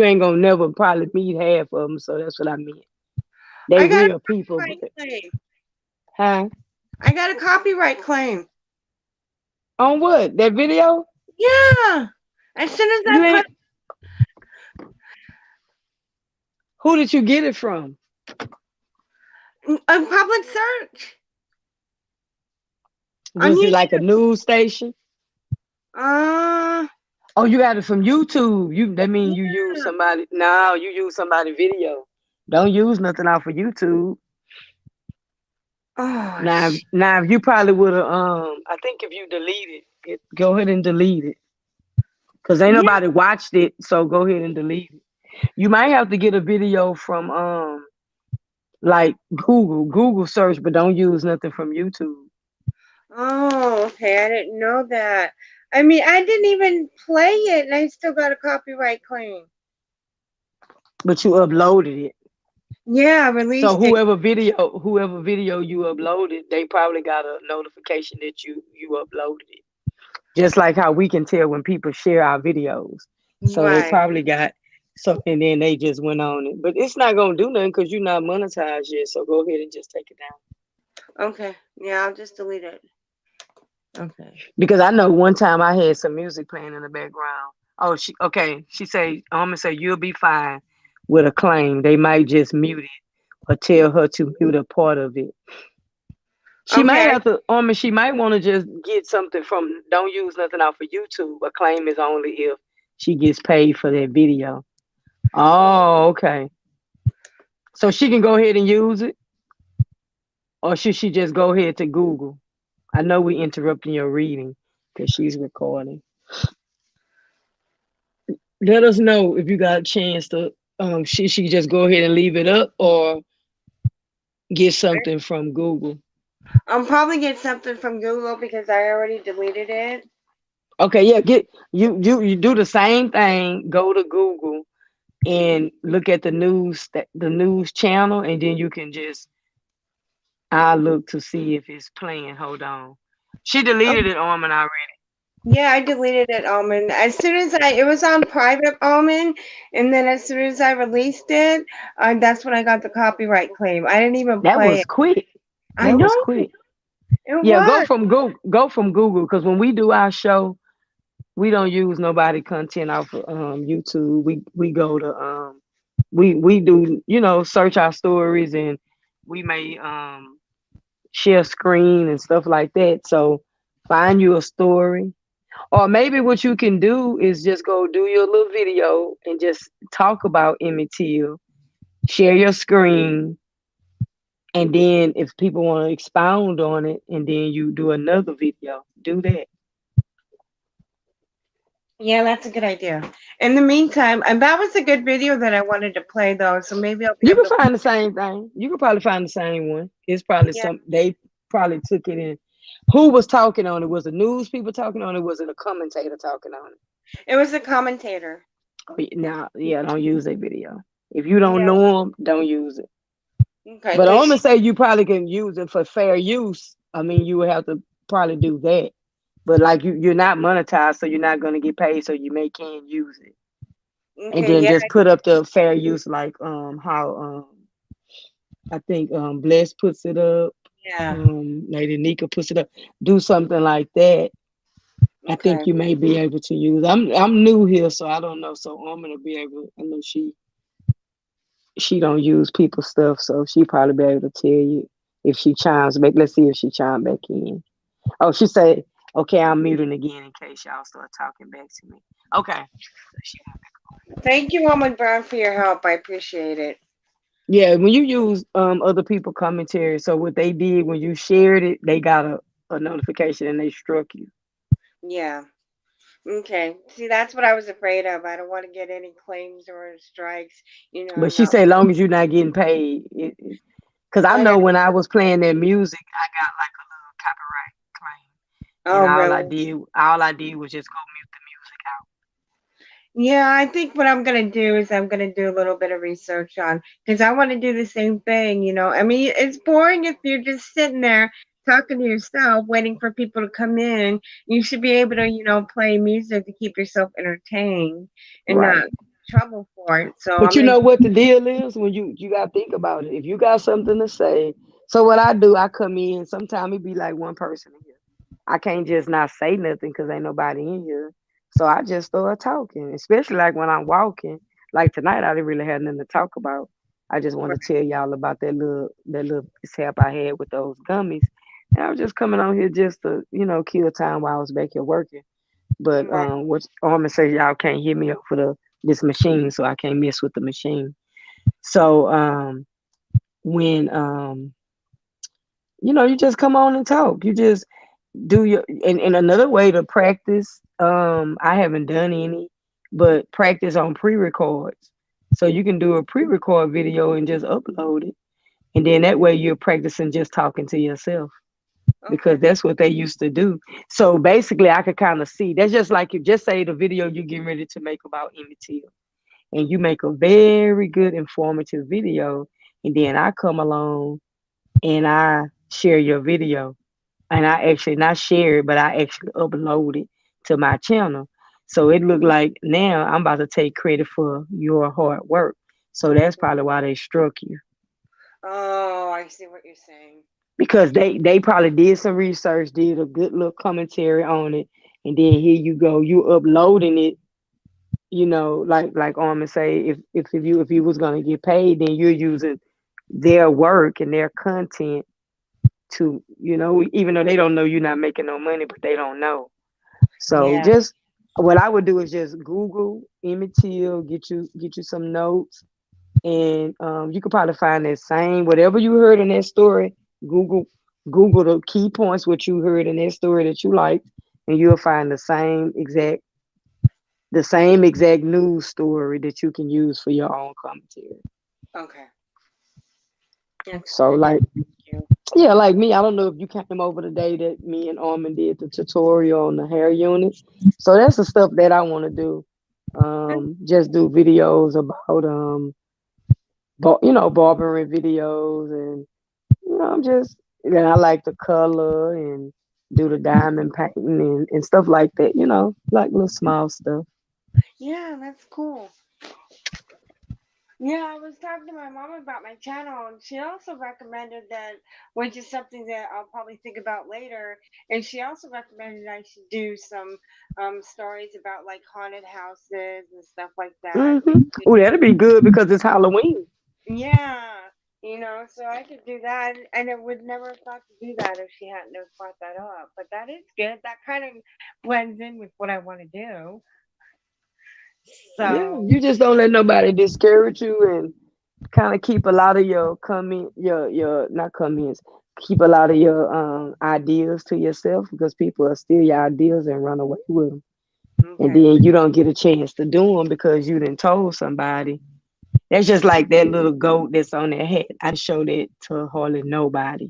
ain't gonna never probably meet half of them. So that's what I meant. They I got a real people, copyright but claim. huh? I got a copyright claim. On what? That video? Yeah. As soon as I You put ain't. Who did you get it from? a public search on Was it like a YouTube. news station? Uh, Oh, you got it from YouTube. You that mean you use yeah. somebody? No, you use somebody video. Don't use nothing off of YouTube. Oh, Now, if you probably would have. I think if you deleted it, go ahead and delete it, cause ain't yeah. nobody watched it. So go ahead and delete it. You might have to get a video from like Google search, but don't use nothing from YouTube. Oh, okay. I didn't know that. I mean, I didn't even play it, and I still got a copyright claim. But you uploaded it. Yeah, I So released it. whoever video you uploaded, they probably got a notification that you uploaded it. Just like how we can tell when people share our videos. So they Right. probably got so and then they just went on it. But it's not gonna do nothing because you're not monetized yet. So go ahead and just take it down. Okay. Yeah, I'll just delete it. Okay. Because I know one time I had some music playing in the background. Oh, she okay. She say, I'm gonna say you'll be fine with a claim. They might just mute it or tell her to mute a part of it. She might Okay. have to, she might want to just get something from, don't use nothing off of YouTube. A claim is only if she gets paid for that video. Oh, okay. So she can go ahead and use it, or should she just go ahead to Google? I know we interrupting your reading because she's recording. Let us know if you got a chance to, she just go ahead and leave it up or get something from Google. I'll probably get something from Google because I already deleted it. Okay, yeah, get you do the same thing. Go to Google and look at the news channel, and then you can just I look to see if it's playing. Hold on. She deleted it on and already. Yeah, I deleted it, Almond. As soon as it was on private, Almond, and then as soon as I released it, that's when I got the copyright claim. I didn't even That play was it. quick. I That was know quick. it Yeah, go was. from Google. Go from Google because when we do our show, we don't use nobody content off of YouTube. We go to we do search our stories and we may share screen and stuff like that. So find you a story. Or maybe what you can do is just go do your little video and just talk about Emmett Till, share your screen, and then if people want to expound on it, and then you do another video, do that. Yeah, that's a good idea. In the meantime, and that was a good video that I wanted to play though, so maybe I'll be You able can to. find the same thing. You can probably find the same one. It's probably Yeah, some they probably took it in. Who was talking on it? Was it news people talking on it? Was it a commentator talking on it? it was a commentator. Oh, now, yeah, don't use that video. If you don't Yeah. know them, don't use it. Okay, But I'm because gonna say you probably can use it for fair use. I mean, you would have to probably do that. but like you're not monetized, so you're not gonna get paid, so you may can use it. And Okay, then yeah, just put up the fair use, like how I think Bless puts it up, yeah. Lady Nika puts it up. Do something like that. I think Okay. you may be able to use. I'm new here, so I don't know. So I'm gonna be able. I know she don't use people's stuff, so she probably be able to tell you if she chimes back. Let's see if she chime back in. Oh, she said, "Okay, I'm muting again in case y'all start talking back to me." Okay. So she Thank you, Woman Brown, for your help. I appreciate it. Yeah, when you use other people commentary, so what they did when you shared it, they got a notification and they struck you. Yeah. Okay. See, that's what I was afraid of. I don't want to get any claims or strikes. But she Not. said, long as you're not getting paid, because I I know got. when I was playing that music, I got like a little copyright claim, and Oh, really? all I did was just go mute the music out. Yeah, I think what I'm gonna do is I'm gonna do a little bit of research on because I want to do the same thing. I mean, it's boring if you're just sitting there talking to yourself, waiting for people to come in. You should be able to, play music to keep yourself entertained and not Right. trouble for it. So But I'm you gonna. know what the deal is when you gotta think about it. If you got something to say, so what I do, I come in. Sometimes it be like one person in here. I can't just not say nothing because ain't nobody in here. So I just start talking, especially like when I'm walking. Like tonight, I didn't really have nothing to talk about. I just wanted to tell y'all about that little mishap I had with those gummies. And I was just coming on here just to kill time while I was back here working. But Right. what Armin says, y'all can't hear me over this machine, so I can't mess with the machine. So when you just come on and talk. You just do your and another way to practice. I haven't done any, but practice on pre-records. So you can do a pre-record video and just upload it, and then that way you're practicing just talking to yourself because Okay. that's what they used to do. So basically, I could kind of see that's just like you just say the video you're getting ready to make about Emmett Till, and you make a very good informative video, and then I come along and I share your video, and I actually not share it, but I actually upload it to my channel. So it looked like now I'm about to take credit for your hard work. So that's probably why they struck you Oh, I see what you're saying. because they probably did some research, did a good little commentary on it, and then here you go, you uploading it. Like Armin say, if you was gonna get paid, then you're using their work and their content to even though they don't know you're not making no money, but they don't know. So Yeah. just what I would do is just Google Emmett Till, get you some notes, and you could probably find that same whatever you heard in that story. Google Google the key points what you heard in that story that you liked, and you'll find the same exact news story that you can use for your own commentary. Okay. That's So good. like Thank you. yeah, like me, I don't know if you came over the day that me and Armin did the tutorial on the hair units. So that's the stuff that I want to do. Just do videos about barbering videos, and I'm just I like the color and do the diamond painting and stuff like that. Like little small stuff. Yeah, that's cool. Yeah, I was talking to my mom about my channel, and she also recommended that, which is something that I'll probably think about later. And she also recommended I should do some stories about like haunted houses and stuff like that. Oh, that'd be good because it's Halloween. Yeah, so I could do that, and I would never have thought to do that if she hadn't have brought that up. But that is good. That kind of blends in with what I want to do. Yeah, So you just don't let nobody discourage you, and kind of keep a lot of your not comments, keep a lot of your ideas to yourself because people will steal your ideas and run away with them, and okay, then you don't get a chance to do them because you didn't told somebody. That's just like that little goat that's on their head. I didn't show that to hardly nobody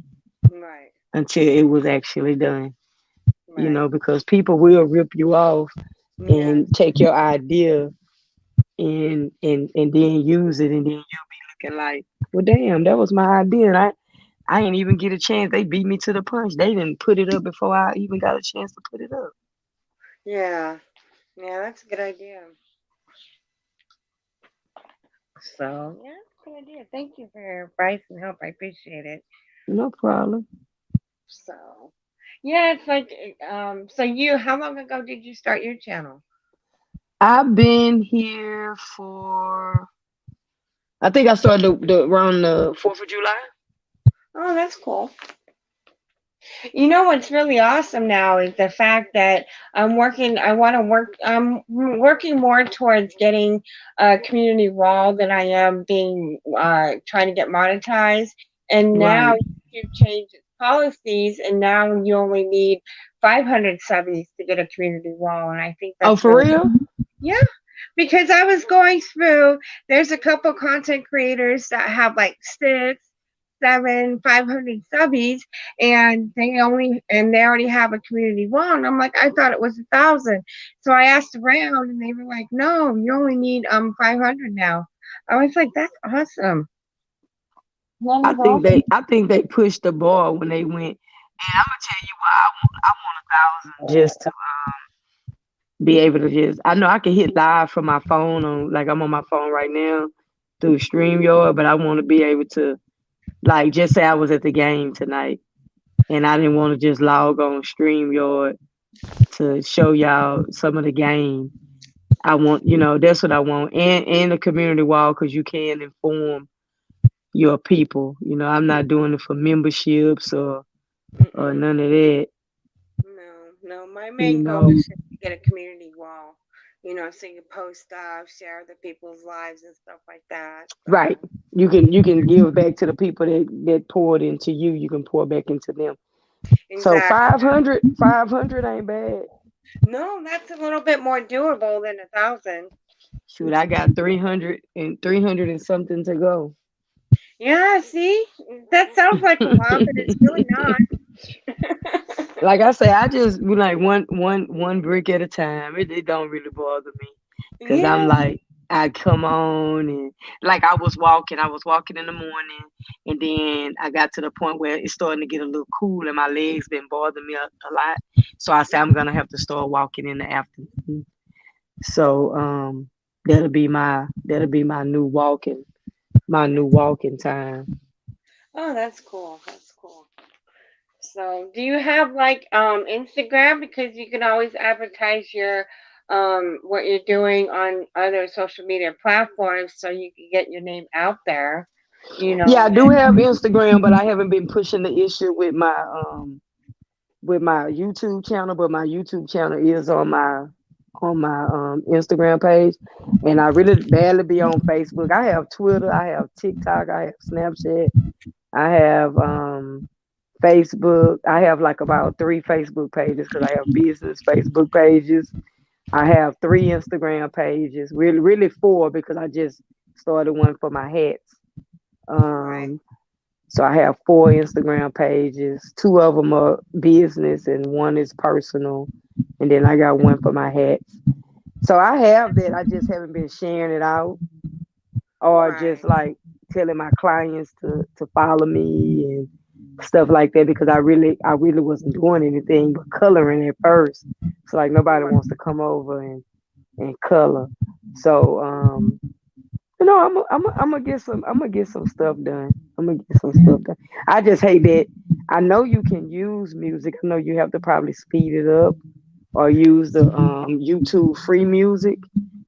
right, until it was actually done. right, Because people will rip you off yeah, and take your idea and then use it, and then you'll be looking like, well, damn, that was my idea. And I ain't even get a chance. They beat me to the punch. They didn't put it up before I even got a chance to put it up. Yeah. Yeah, that's a good idea. So, yeah, that's a good idea. Thank you for your advice and help. I appreciate it. No problem. So, yeah, it's like, so how long ago did you start your channel? I've been here for. I think I started around the 4th of July. Oh, that's cool. You know what's really awesome now is the fact that I'm working more towards getting a community wall than I am being, trying to get monetized. And now Right. you've changed its policies, and now you only need 500 subbies to get a community wall. And I think Oh, that's for really, real? yeah, because I was going through, there's a couple content creators that have like six, seven, 500 subbies, and they already have a community wall. And I'm like, I thought it was 1,000. So I asked around, and they were like, no, you only need 500 now. I was like, that's awesome. That is awesome. I think they pushed the bar when they went. And I'm gonna tell you why I want 1,000 just to be able to just. I know I can hit live from my phone on like I'm on my phone right now through StreamYard, but I want to be able to like just say I was at the game tonight and I didn't want to just log on StreamYard to show y'all some of the game. I want, that's what I want, and the community wall because you can inform your people. I'm not doing it for memberships or Mm-mm. none of that. No, no. My You main goal know, is just to get a community wall, so you can post stuff, share other people's lives and stuff like that. right? So, You can give back to the people that poured into you. You can pour back into them. So exactly. 500 ain't bad. No, that's a little bit more doable than 1,000. Shoot, I got 300 and something to go. Yeah, see, that sounds like a lot, but it's really not. Like I say, I just be like one brick at a time. It don't really bother me because I'm Yeah, like I come on and like I was walking in the morning, and then I got to the point where it's starting to get a little cool and my legs been bothering me a lot. So I say I'm gonna have to start walking in the afternoon. So that'll be my new walking time. oh, that's cool. That's cool. So, do you have like Instagram, because you can always advertise your what you're doing on other social media platforms so you can get your name out there, you Yeah, I know. do have Instagram, but I haven't been pushing the issue with my YouTube channel. But my YouTube channel is on my Instagram page, and I really barely be on Facebook. I have Twitter, I have TikTok, I have Snapchat, I have Facebook. I have like about 3 Facebook pages because I have business Facebook pages. I have 3 Instagram pages. Really, really 4 because I just started one for my hats. Right. Um, so I have 4 Instagram pages. 2 of them are business and one is personal. And then I got one for my hats. So I have that. I just haven't been sharing it out or just Right. like telling my clients to follow me and stuff like that because I really wasn't doing anything but coloring at first. So like nobody Right. wants to come over and color. So I'm gonna get some stuff done. I'm gonna get some stuff done. I just hate that. I know you can use music. I know you have to probably speed it up or use the YouTube free music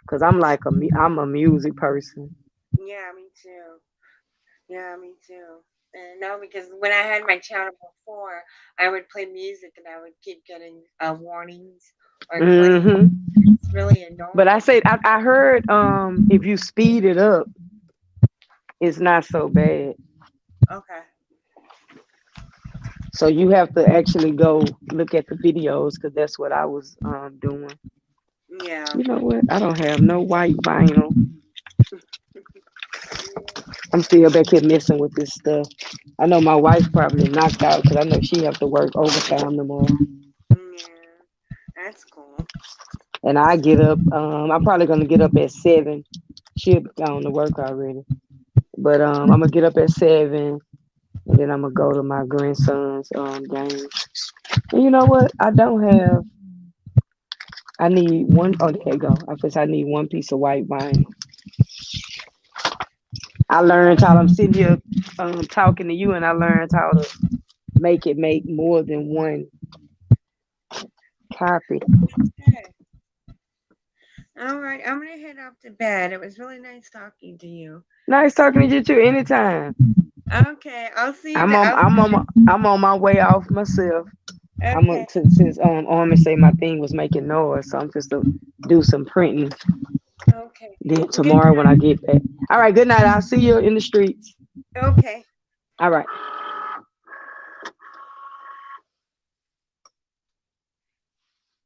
because I'm a music person. Yeah, me too. Yeah, me too. And no, because when I had my channel before, I would play music and I would keep getting warnings or claims. Hmm. It's really But I annoying. said I heard if you speed it up, it's not so bad. Okay. So you have to actually go look at the videos because that's what I was doing. Yeah. You know what? I don't have no white vinyl. Yeah. I'm still back here messing with this stuff. I know my wife probably knocked out because I know she have to work overtime tomorrow. Yeah. That's cool. And I get up. I'm probably gonna get up at 7. She'll be gone to work already. But I'm gonna get up at 7 and then I'm gonna go to my grandson's game. And you know what? I don't have. I need one. Oh, there you go. I guess I need one piece of white wine. I learned how I'm sitting here talking to you, and I learned how to make more than one copy. Okay. All right, I'm gonna head off to bed. It was really nice talking to you. Nice talking to you too. Anytime. Okay, I'll see you. I'm on. I'll I'm see on. I'm on my way off myself. you. I'm gonna Okay. since Army say my thing was making noise, so I'm just to do some printing. Okay. Then Good tomorrow when I get back. All right. Good night. I'll see you in the streets. night. Okay. All right.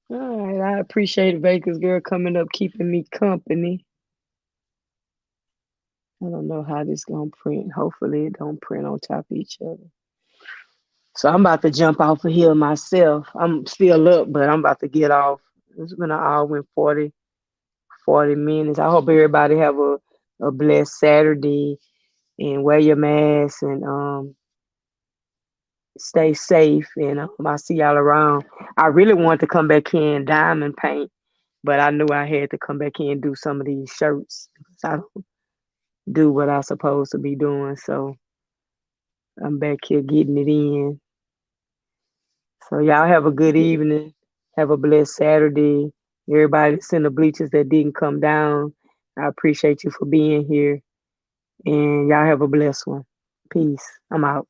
All right. I appreciate Baker's girl coming up, keeping me company. I don't know how this gonna print. Hopefully it don't print on top of each other. So I'm about to jump off of here myself. I'm still up, but I'm about to get off. It's been an hour and 40 minutes. I hope everybody have a blessed Saturday and wear your mask and stay safe. And I'll see y'all around. I really wanted to come back here and diamond paint, but I knew I had to come back here and do some of these shirts because I don't do what I supposed to be doing. So I'm back here getting it in. So y'all have a good evening. Have a blessed Saturday. Everybody that's in the bleachers that didn't come down, I appreciate you for being here. And y'all have a blessed one. Peace. I'm out.